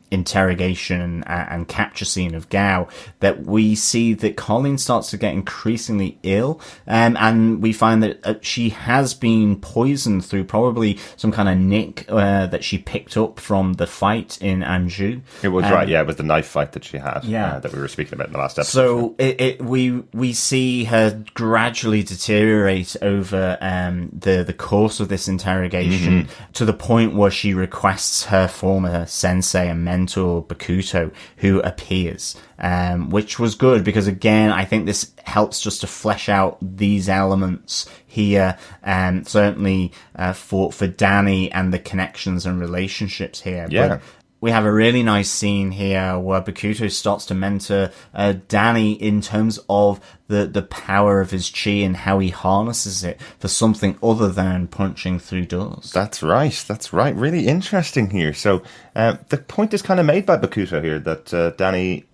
interrogation and capture scene of Gao, that we see that Colleen starts to get increasingly ill, and we find that she has been poisoned through probably some kind of nick that she picked up from the fight in Anjou. It was right, yeah. It was the knife fight that she had, Yeah. that we were speaking about in the last episode. So we see her gradually deteriorate over the course of this interrogation, to the point where she requests her former sensei and mentor Bakuto, who appears, which was good because, again, I think this helps just to flesh out these elements here, certainly for Danny and the connections and relationships here. Yeah. But we have a really nice scene here where Bakuto starts to mentor Danny in terms of the power of his chi and how he harnesses it for something other than punching through doors. That's right. Really interesting here. So the point is kind of made by Bakuto here that Danny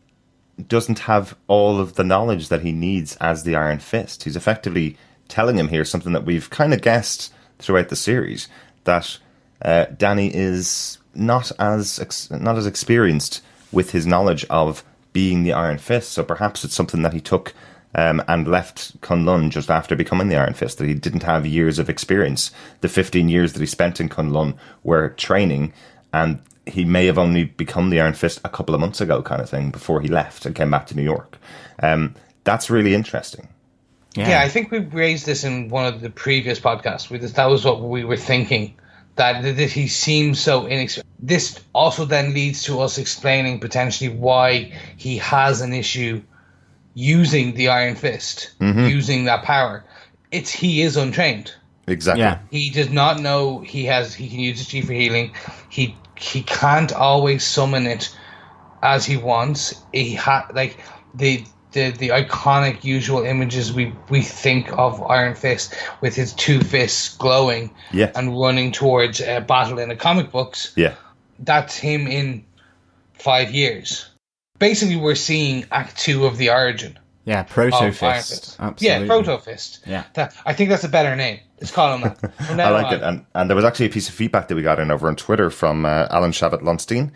doesn't have all of the knowledge that he needs as the Iron Fist. He's effectively telling him here something that we've kind of guessed throughout the series, that Danny is not as experienced with his knowledge of being the Iron Fist. So perhaps it's something that he took and left Kunlun just after becoming the Iron Fist, that he didn't have years of experience. The 15 years that he spent in Kunlun were training, and he may have only become the Iron Fist a couple of months ago, kind of thing, before he left and came back to New York. That's really interesting. Yeah, I think we raised this in one of the previous podcasts. That was what we were thinking, that he seems so inexperienced. This also then leads to us explaining potentially why he has an issue using the Iron Fist, using that power. He is untrained. Exactly. Yeah. He does not know he can use his chi for healing. He can't always summon it as he wants. The iconic usual images we think of Iron Fist with his two fists glowing and running towards a battle in the comic books. Yeah. That's him in 5 years. Basically, we're seeing Act 2 of the origin. Yeah, Proto-Fist. Absolutely. Yeah, Proto-Fist. Yeah. I think that's a better name. Let's call him that. I like it. And there was actually a piece of feedback that we got in over on Twitter from Alan Shavit-Lunstein,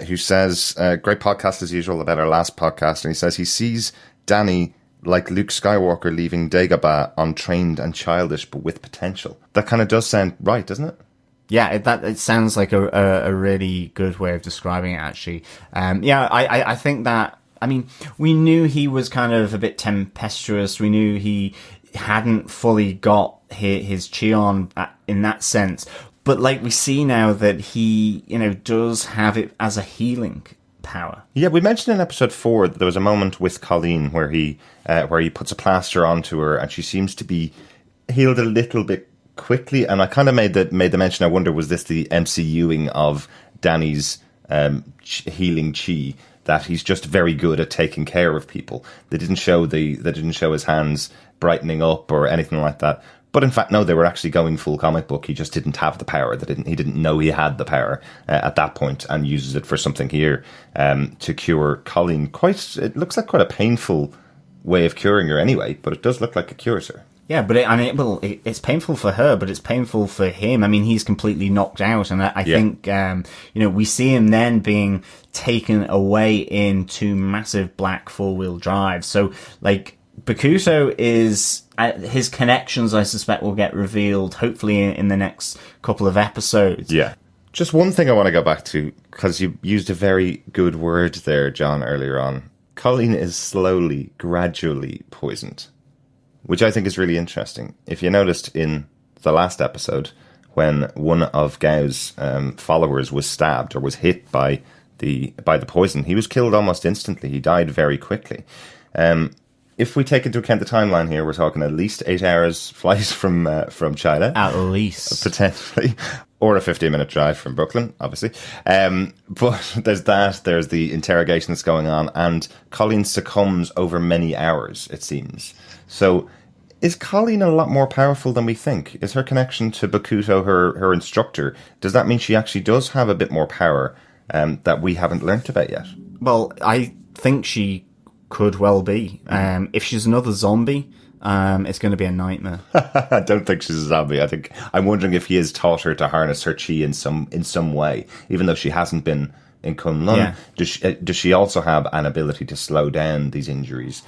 who says, great podcast as usual about our last podcast. And he says he sees Danny like Luke Skywalker leaving Dagobah, untrained and childish, but with potential. That kind of does sound right, doesn't it? Yeah, it sounds like a really good way of describing it, actually. I think that, I mean, we knew he was kind of a bit tempestuous. We knew he hadn't fully got his chi on in that sense. But like we see now that he, does have it as a healing power. Yeah, we mentioned in episode 4 that there was a moment with Colleen where he puts a plaster onto her and she seems to be healed a little bit quickly, and I kind of made the mention. I wonder, was this the MCUing of Danny's healing chi, that he's just very good at taking care of people? They didn't show his hands brightening up or anything like that. But in fact, no, they were actually going full comic book. He just didn't have the power. He didn't know he had the power at that point, and uses it for something here to cure Colleen. It looks like quite a painful way of curing her anyway, but it does look like it cures her. Yeah, but it's painful for her, but it's painful for him. I mean, he's completely knocked out, and I think, we see him then being taken away in 2 massive black 4-wheel drives. So, like, Bakuto is, his connections, I suspect, will get revealed, hopefully in the next couple of episodes. Yeah. Just one thing I want to go back to, because you used a very good word there, John, earlier on. Colleen is slowly, gradually poisoned, which I think is really interesting. If you noticed in the last episode, when one of Gao's followers was stabbed or was hit by the poison, he was killed almost instantly. He died very quickly. If we take into account the timeline here, we're talking at least 8 hours flight from China. At least. Potentially. Or a 15-minute drive from Brooklyn, obviously. But there's that, there's the interrogation that's going on, and Colleen succumbs over many hours, it seems. So, is Colleen a lot more powerful than we think? Is her connection to Bakuto her instructor? Does that mean she actually does have a bit more power that we haven't learnt about yet? Well, I think she could well be. If she's another zombie, it's going to be a nightmare. I don't think she's a zombie. I'm wondering if he has taught her to harness her chi in some way, even though she hasn't been in Kunlun. Yeah. Does she also have an ability to slow down these injuries?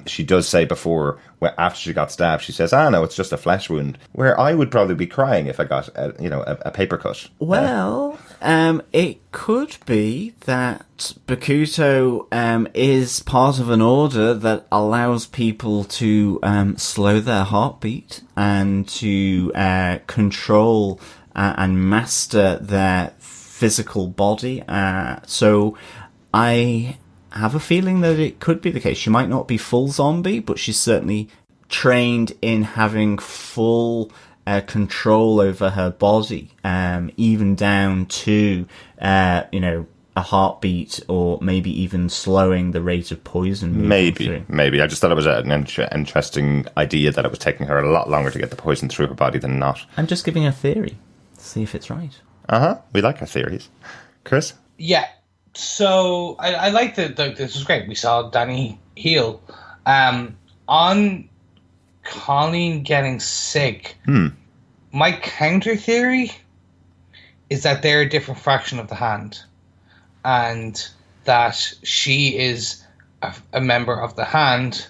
She does say before, after she got stabbed, she says, no, it's just a flesh wound, where I would probably be crying if I got a paper cut. Well, it could be that Bakuto is part of an order that allows people to slow their heartbeat and to control and master their physical body. So I have a feeling that it could be the case. She might not be full zombie, but she's certainly trained in having full control over her body, even down to, a heartbeat, or maybe even slowing the rate of poison. Maybe. I just thought it was an interesting idea that it was taking her a lot longer to get the poison through her body than not. I'm just giving a theory. See if it's right. We like our theories. Chris? Yeah. So I like this was great. We saw Danny heal. On Colleen getting sick, my counter theory is that they're a different fraction of the hand, and that she is a member of the hand,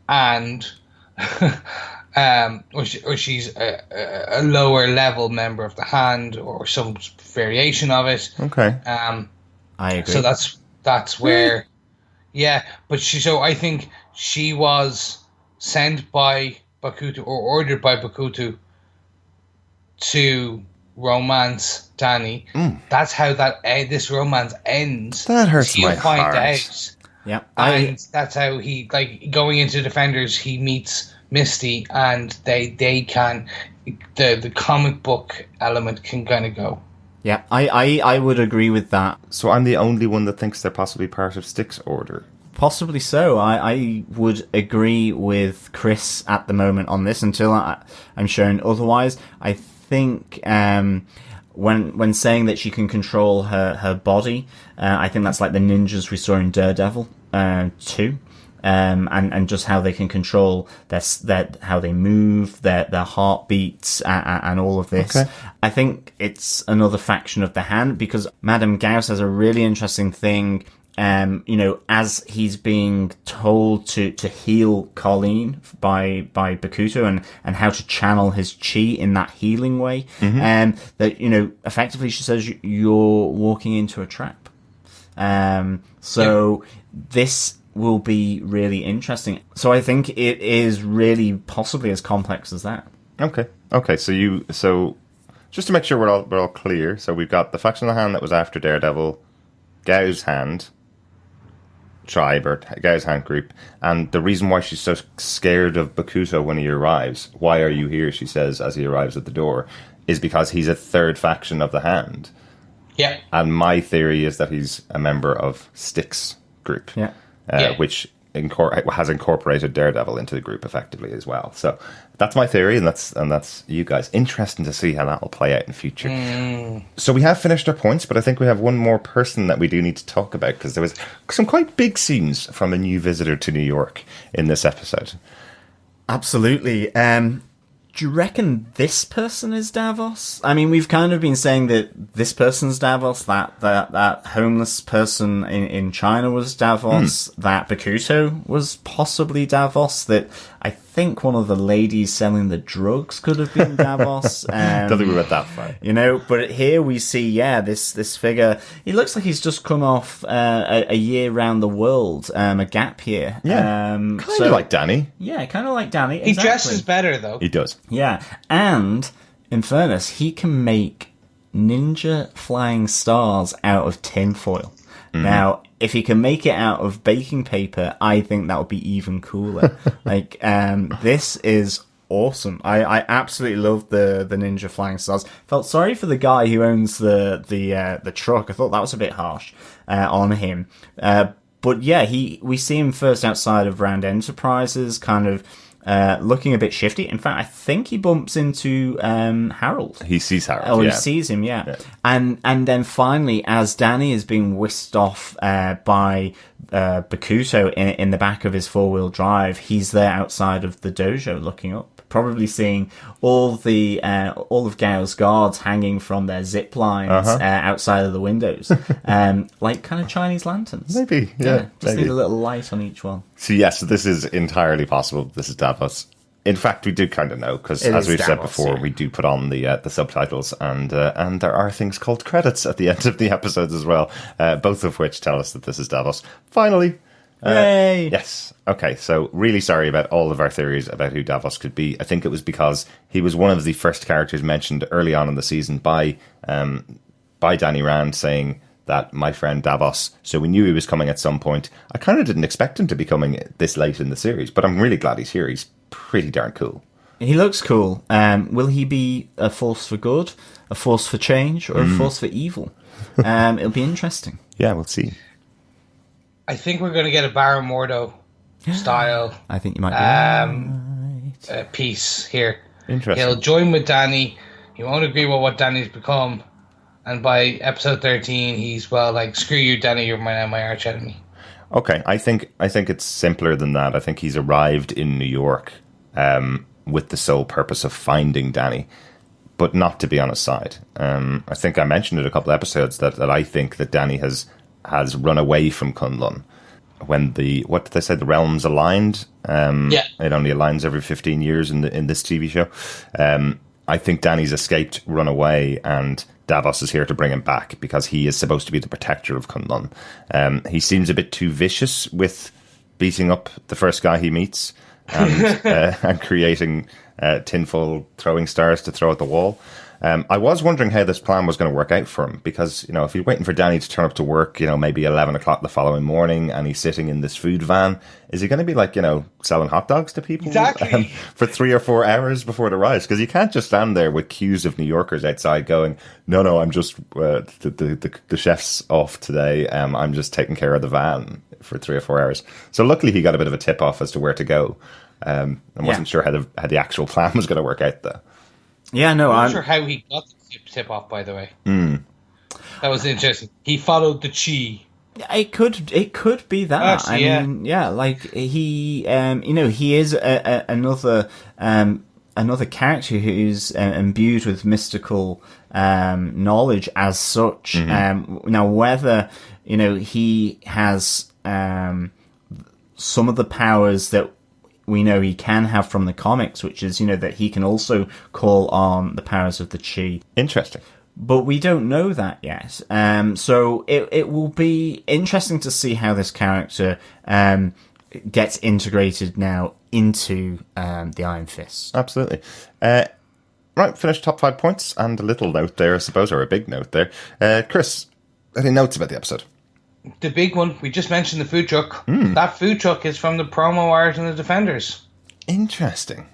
and or she's a lower level member of the hand, or some variation of it. Okay. I agree. So that's where, yeah. But I think she was sent by Bakuto, or ordered by Bakuto, to romance Danny. That's how this romance ends. That hurts She'll my find heart. out. Yeah, and that's how he, going into Defenders, he meets Misty, and they can, the comic book element can kind of go. Yeah, I would agree with that. So I'm the only one that thinks they're possibly part of Styx Order. Possibly so. I would agree with Chris at the moment on this until I'm shown otherwise. I think when saying that she can control her body, I think that's like the ninjas we saw in Daredevil 2. And just how they can control their how they move, their heartbeats, and all of this. Okay. I think it's another faction of the hand, because Madame Gauss has a really interesting thing. As he's being told to heal Colleen by Bakuto, and how to channel his chi in that healing way, that effectively she says you're walking into a trap. This will be really interesting. So I think it is really possibly as complex as that. Okay. So just to make sure we're all clear. So we've got the faction of the hand that was after Daredevil, Gao's hand tribe, or Gao's hand group, and the reason why she's so scared of Bakuto when he arrives. Why are you here? She says as he arrives at the door, is because he's a third faction of the hand. Yeah. And my theory is that he's a member of Styx group. Yeah. Which has incorporated Daredevil into the group effectively as well. So that's my theory, and that's you guys. Interesting to see how that will play out in future. So we have finished our points, but I think we have one more person that we do need to talk about, because there was some quite big scenes from a new visitor to New York in this episode. Absolutely. Do you reckon this person is Davos? I mean, we've kind of been saying that this person's Davos, that homeless person in China was Davos, that Bakuto was possibly Davos, that I think one of the ladies selling the drugs could have been Davos. Don't think we went that far. You know, but here we see, this figure. He looks like he's just come off a year round the world, a gap year. Yeah, kind of like Danny. Yeah, kind of like Danny. He dresses better, though. He does. Yeah, and in fairness, he can make ninja flying stars out of tinfoil. Now, if he can make it out of baking paper, I think that would be even cooler. This is awesome. I absolutely love the ninja flying stars. Felt sorry for the guy who owns the truck. I thought that was a bit harsh on him. But yeah, we see him first outside of Round Enterprises, kind of looking a bit shifty. In fact, I think he bumps into Harold. He sees Harold. Oh, he sees him, yeah. And then finally, as Danny is being whisked off by Bakuto in the back of his 4-wheel drive, he's there outside of the dojo looking up, probably seeing all of Gao's guards hanging from their zip lines outside of the windows, like kind of Chinese lanterns. Maybe, yeah. Just need a little light on each one. So yes, this is entirely possible. This is Davos. In fact, we do kind of know, because as we've said before, we do put on the subtitles, and there are things called credits at the end of the episodes as well, both of which tell us that this is Davos. Finally. Hooray! Yes. Okay, so really sorry about all of our theories about who Davos could be. I think it was because he was one of the first characters mentioned early on in the season by Danny Rand, saying that my friend Davos, so we knew he was coming at some point. I kind of didn't expect him to be coming this late in the series, but I'm really glad he's here. He's pretty darn cool. He looks cool. Will he be a force for good, a force for change, or a force for evil? It'll be interesting. Yeah, we'll see. I think we're going to get a Baron Mordo style. I think you might be right. Piece here. Interesting. He'll join with Danny. He won't agree with what Danny's become. And by episode 13, he's, like, screw you, Danny, you're my arch enemy. Okay, I think it's simpler than that. I think he's arrived in New York with the sole purpose of finding Danny, but not to be on his side. I think I mentioned it a couple of episodes that I think that Danny has run away from Kunlun when what did they say, the realms aligned? It only aligns every 15 years in this TV show. I think Danny's escaped, run away, and Davos is here to bring him back because he is supposed to be the protector of Kunlun. He seems a bit too vicious with beating up the first guy he meets and creating tinfoil throwing stars to throw at the wall. I was wondering how this plan was going to work out for him, because, if you're waiting for Danny to turn up to work, maybe 11 o'clock the following morning, and he's sitting in this food van, is he going to be like, selling hot dogs to people exactly for 3 or 4 hours before it arrives? Because you can't just stand there with queues of New Yorkers outside going, no, I'm just, the chef's off today. I'm just taking care of the van for 3 or 4 hours. So luckily he got a bit of a tip off as to where to go. I wasn't sure how the actual plan was going to work out though. Yeah, no, I'm not sure how he got the tip off, by the way. That was interesting. He followed the chi. It could be that. Actually, I mean, like he, he is another character who's imbued with mystical knowledge as such. Now, whether he has some of the powers that we know he can have from the comics, which is, that he can also call on the powers of the chi. Interesting. But we don't know that yet. So it will be interesting to see how this character gets integrated now into the Iron Fist. Absolutely. Right, finished top 5 points, and a little note there, I suppose, or a big note there. Chris, any notes about the episode? The big one, we just mentioned the food truck. That food truck is from the promo art in the Defenders. Interesting.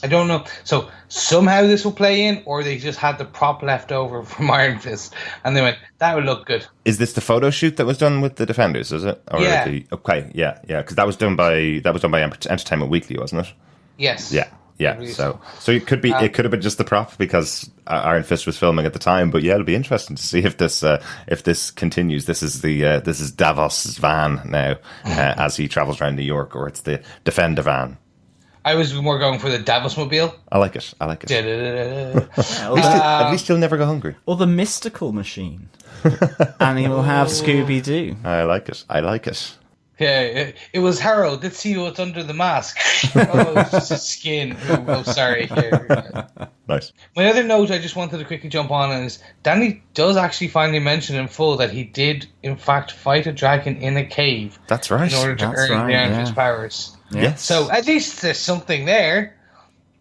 I don't know. So somehow this will play in, or they just had the prop left over from Iron Fist, and they went, that would look good. Is this the photo shoot that was done with the Defenders, is it? Or yeah. Because that was done by Entertainment Weekly, wasn't it? Yes. Yeah. So it could have been just the prop because Iron Fist was filming at the time. But yeah, it'll be interesting to see if this continues. This is Davos' van now as he travels around New York, or it's the Defender van. I was more going for the Davosmobile. I like it. I like it. Da-da-da-da. At least you'll never go hungry. Or the mystical machine. And he will have Scooby-Doo. I like it. I like it. Yeah, it was Harold. Let's see what's under the mask. Oh, it's just his skin. Oh, sorry. Nice. My other note I just wanted to quickly jump on is Danny does actually finally mention in full that he did, in fact, fight a dragon in a cave. That's right. In order to earn the Iron Fist powers. Yes. So at least there's something there.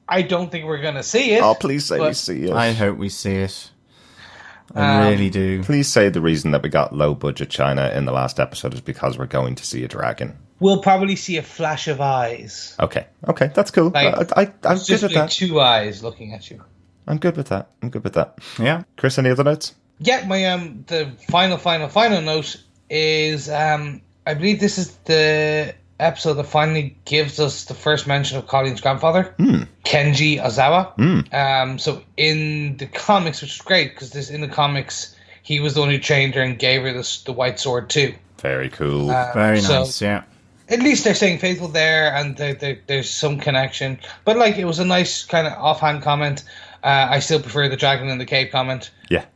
I don't think we're going to see it. Oh, please say we see it. I hope we see it. I really do. Please say the reason that we got low budget China in the last episode is because we're going to see a dragon. We'll probably see a flash of eyes. Okay, that's cool. Like, I'm good just with like that. 2 eyes looking at you. I'm good with that. Yeah. Chris, any other notes? Yeah, my the final note is I believe this is the episode that finally gives us the first mention of Colleen's grandfather, Kenji Ozawa. So in the comics, which is great because in the comics he was the one who trained her and gave her the white sword too. Very cool. Very nice, yeah. At least they're staying faithful there, and there's some connection. But like, it was a nice kind of offhand comment. I still prefer the dragon in the cave comment. Yeah.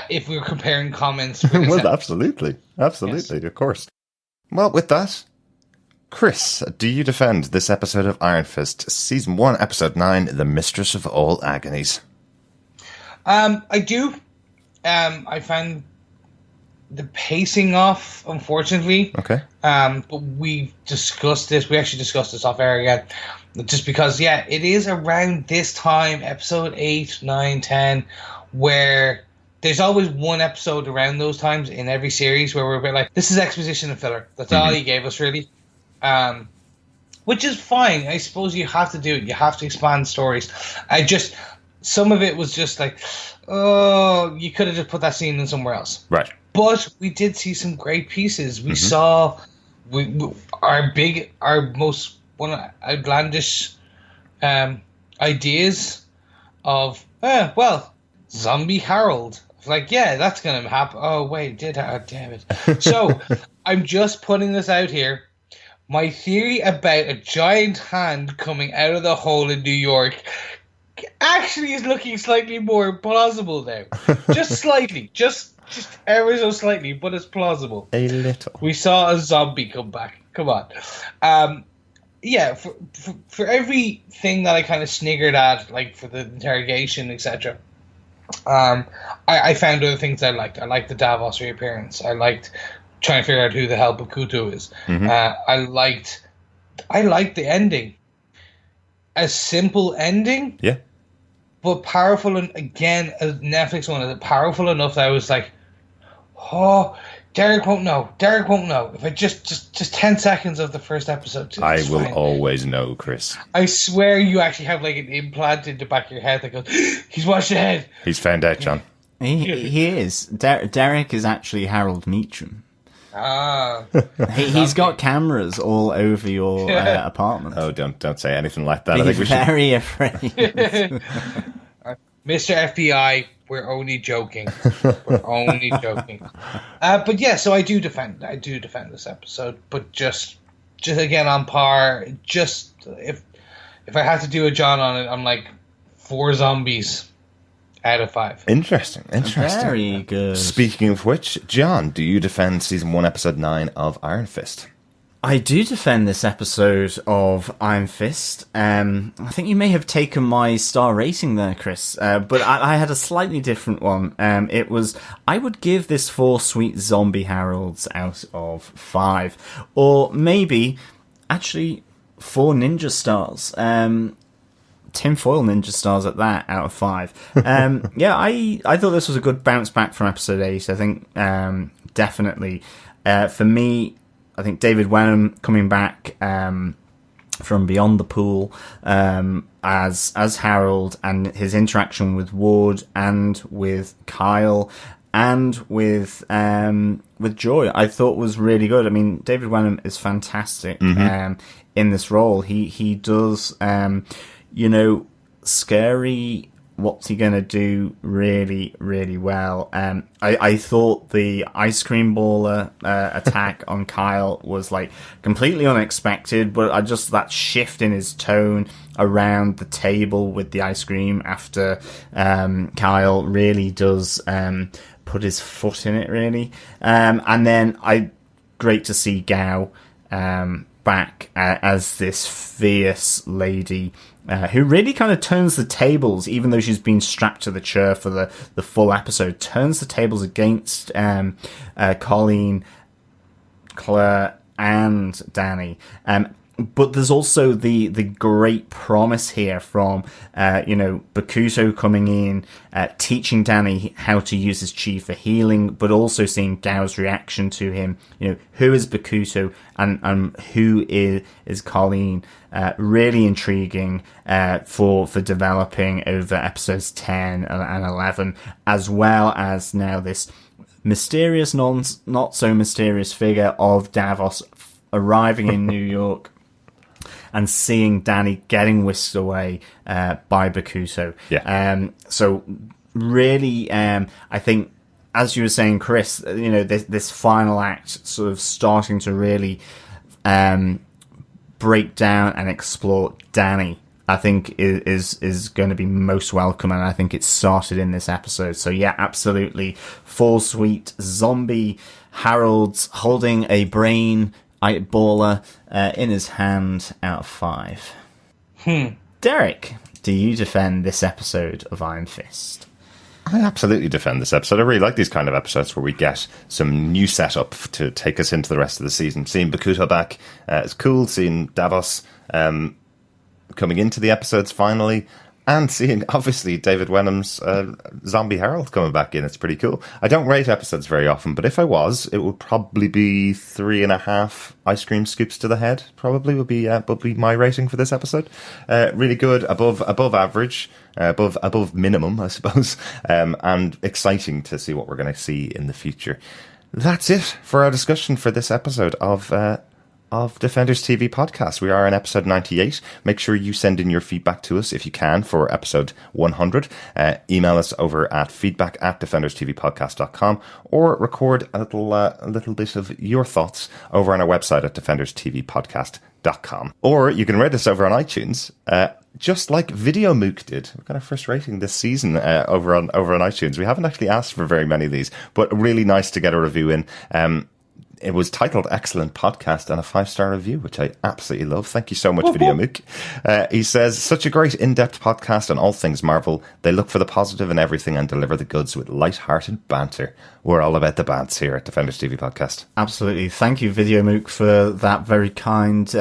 If we were comparing comments. For this Well, episode. absolutely, Yes. of course. Well, with that, Chris, do you defend this episode of Iron Fist, Season 1, Episode 9, The Mistress of All Agonies? I do. I found the pacing off, unfortunately. Okay. But we discussed this. We actually discussed this off air again. Just because, it is around this time, episode 8, 9, 10, where there's always one episode around those times in every series where we're a bit like, this is exposition and filler. That's all he gave us, really. Which is fine. I suppose you have to do it. You have to expand stories. Some of it was just like, oh, you could have just put that scene in somewhere else. Right. But we did see some great pieces. We saw our most outlandish ideas of, Zombie Harold. Like, that's going to happen. Oh, wait, damn it. So, I'm just putting this out here. My theory about a giant hand coming out of the hole in New York actually is looking slightly more plausible now. Just slightly. Just ever so slightly, but it's plausible. A little. We saw a zombie come back. Come on. For everything that I kind of sniggered at, like for the interrogation, etc., I found other things I liked. I liked the Davos reappearance. I liked trying to figure out who the hell Bakuto is. I liked the ending. A simple ending. Yeah. But powerful, and again, a Netflix one is powerful enough that I was like, oh, Derek won't know. If I just 10 seconds of the first episode. I will fine. always know, Chris. I swear you actually have like an implant in the back of your head that goes, he's watched ahead. He's found out, John. He is. Derek is actually Harold Meacham. Ah. He's got cameras all over your apartment. Oh, don't say anything like that. I Be think we should. very afraid. Mr. FBI, we're only joking. But so I do defend this episode, but just again on par. Just if I had to do a John on it, I'm like 4 zombies out of 5. Interesting. Very good. Speaking of which, John, do you defend Season 1, Episode 9 of Iron Fist? I do defend this episode of Iron Fist. I think you may have taken my star rating there, Chris, but I had a slightly different one. I would give this 4 sweet zombie Harolds out of 5, or maybe actually 4 ninja stars. Tinfoil ninja stars at that out of 5. I thought this was a good bounce back from episode 8. I think definitely for me, I think David Wenham coming back from Beyond the Pool as Harold, and his interaction with Ward and with Kyle and with Joy, I thought was really good. I mean, David Wenham is fantastic in this role. He does scary what's he going to do really, really well. I thought the ice cream baller attack on Kyle was like completely unexpected, but that shift in his tone around the table with the ice cream after Kyle really does put his foot in it, really. And then great to see Gao back as this fierce lady who really kind of turns the tables, even though she's been strapped to the chair for the full episode, turns the tables against Colleen, Claire, and Danny. But there's also the great promise here from, Bakuto coming in, teaching Danny how to use his chi for healing, but also seeing Gao's reaction to him. Who is Bakuto and who is Colleen? Really intriguing for developing over episodes 10 and 11, as well as now this mysterious, not so mysterious figure of Davos arriving in New York. And seeing Danny getting whisked away by Bakuto. Yeah. So really, I think, as you were saying, Chris, this final act sort of starting to really break down and explore Danny, I think is going to be most welcome, and I think it started in this episode. So yeah, absolutely, full suite zombie Harold's holding a brain baller in his hand out of 5. Derek, do you defend this episode of Iron Fist? I absolutely defend this episode. I really like these kind of episodes where we get some new setup to take us into the rest of the season. Seeing Bakuto back is cool. Seeing Davos coming into the episodes finally. And seeing, obviously, David Wenham's Zombie Harold coming back in. It's pretty cool. I don't rate episodes very often, but if I was, it would probably be 3.5 ice cream scoops to the head, probably would be my rating for this episode. Really good, above average, above minimum, I suppose, and exciting to see what we're going to see in the future. That's it for our discussion for this episode of Defenders TV podcast. We are on episode 98. Make sure you send in your feedback to us if you can for episode 100. Email us over at feedback@defenderstvpodcast.com or record a little bit of your thoughts over on our website at defenderstvpodcast.com. Or you can rate us over on iTunes, just like Video Mook did. We got our first rating this season over on iTunes. We haven't actually asked for very many of these, but really nice to get a review in. It was titled Excellent Podcast and a 5-star review, which I absolutely love. Thank you so much, Video Mook. He says, such a great in-depth podcast on all things Marvel. They look for the positive in everything and deliver the goods with light-hearted banter. We're all about the bants here at Defenders TV Podcast. Absolutely. Thank you, Video Mook, for that very kind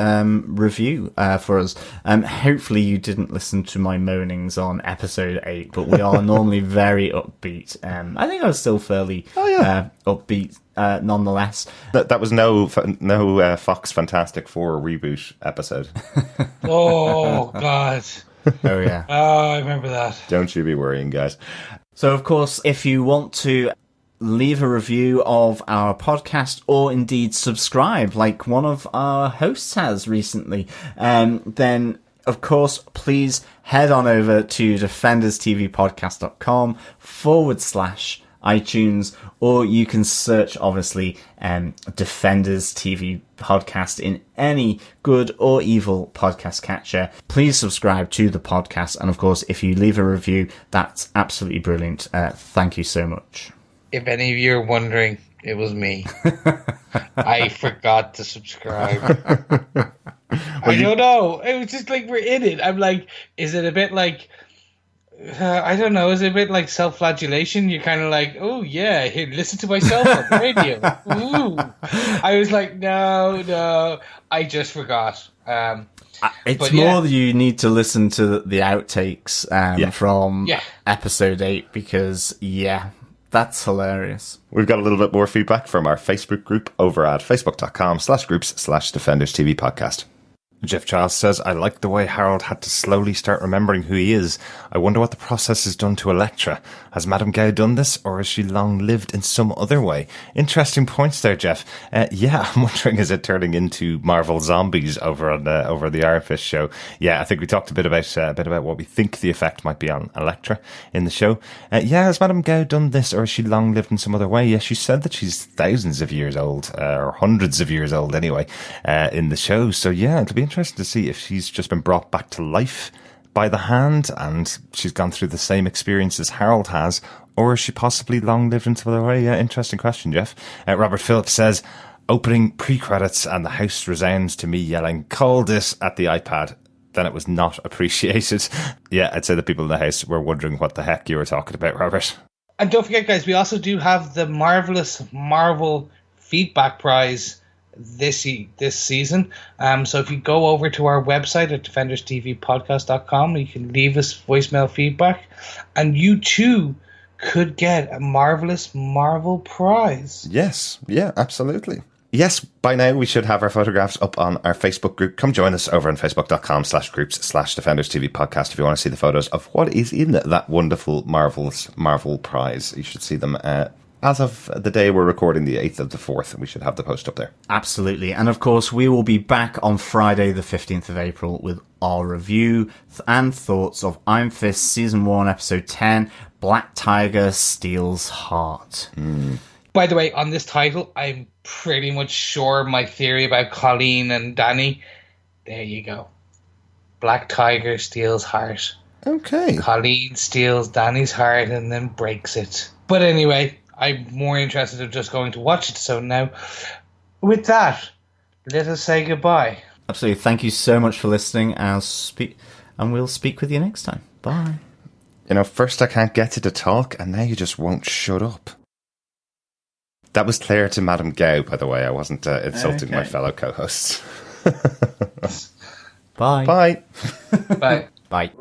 review for us. Hopefully you didn't listen to my moanings on episode 8, but we are normally very upbeat. I think I was still fairly upbeat nonetheless. That was no Fox Fantastic Four reboot episode. Oh, God. Oh, yeah. Oh, I remember that. Don't you be worrying, guys. So, of course, if you want to leave a review of our podcast or indeed subscribe like one of our hosts has recently, then of course please head on over to defenderstvpodcast.com/iTunes, or you can search obviously Defenders TV Podcast in any good or evil podcast catcher. Please subscribe to the podcast, and of course if you leave a review, that's absolutely brilliant. Thank you so much. If any of you are wondering, it was me. I forgot to subscribe. I don't know. It was just like we're in it. I'm like, is it a bit like, I don't know, is it a bit like self-flagellation? You're kind of like, oh yeah, here, listen to myself on the radio. Ooh. I was like, no, I just forgot. It's more that you need to listen to the outtakes from episode 8 because, that's hilarious. We've got a little bit more feedback from our Facebook group over at facebook.com/groups/Defenders TV Podcast. Jeff Giles says, I like the way Harold had to slowly start remembering who he is. I wonder what the process has done to Elektra. Has Madame Gao done this, or has she long lived in some other way? Interesting points there, Jeff. Yeah, I'm wondering, is it turning into Marvel Zombies over on over the Iron Fist show? Yeah, I think we talked a bit about what we think the effect might be on Elektra in the show. Yeah, has Madame Gao done this, or has she long lived in some other way? Yeah, she said that she's thousands of years old, or hundreds of years old anyway, in the show. So yeah, it'll be interesting to see if she's just been brought back to life by the hand and she's gone through the same experience as Harold has, or is she possibly long lived into the way? Yeah, interesting question, Jeff. Robert Phillips says, opening pre-credits and the house resounds to me yelling, call this at the iPad. Then it was not appreciated. Yeah, I'd say the people in the house were wondering what the heck you were talking about, Robert. And don't forget, guys, we also do have the marvelous Marvel Feedback Prize this season. So if you go over to our website at defenderstvpodcast.com, you can leave us voicemail feedback, and you too could get a marvelous Marvel prize. Yes, yeah, absolutely. Yes, by now we should have our photographs up on our Facebook group. Come join us over on facebook.com/groups/Defenders TV podcast if you want to see the photos of what is in that wonderful Marvel prize. You should see them as of the day we're recording, the 8th of the 4th. We should have the post up there. Absolutely. And of course, we will be back on Friday, the 15th of April, with our review and thoughts of Iron Fist Season 1, Episode 10, Black Tiger Steals Heart. By the way, on this title, I'm pretty much sure my theory about Colleen and Danny, there you go. Black Tiger steals heart. Okay. Colleen steals Danny's heart and then breaks it. But anyway, I'm more interested in just going to watch it. So now, with that, let us say goodbye. Absolutely. Thank you so much for listening. And we'll speak with you next time. Bye. You know, first I can't get you to talk, and now you just won't shut up. That was Claire to Madame Gao, by the way. I wasn't insulting my fellow co-hosts. Bye. Bye. Bye. Bye.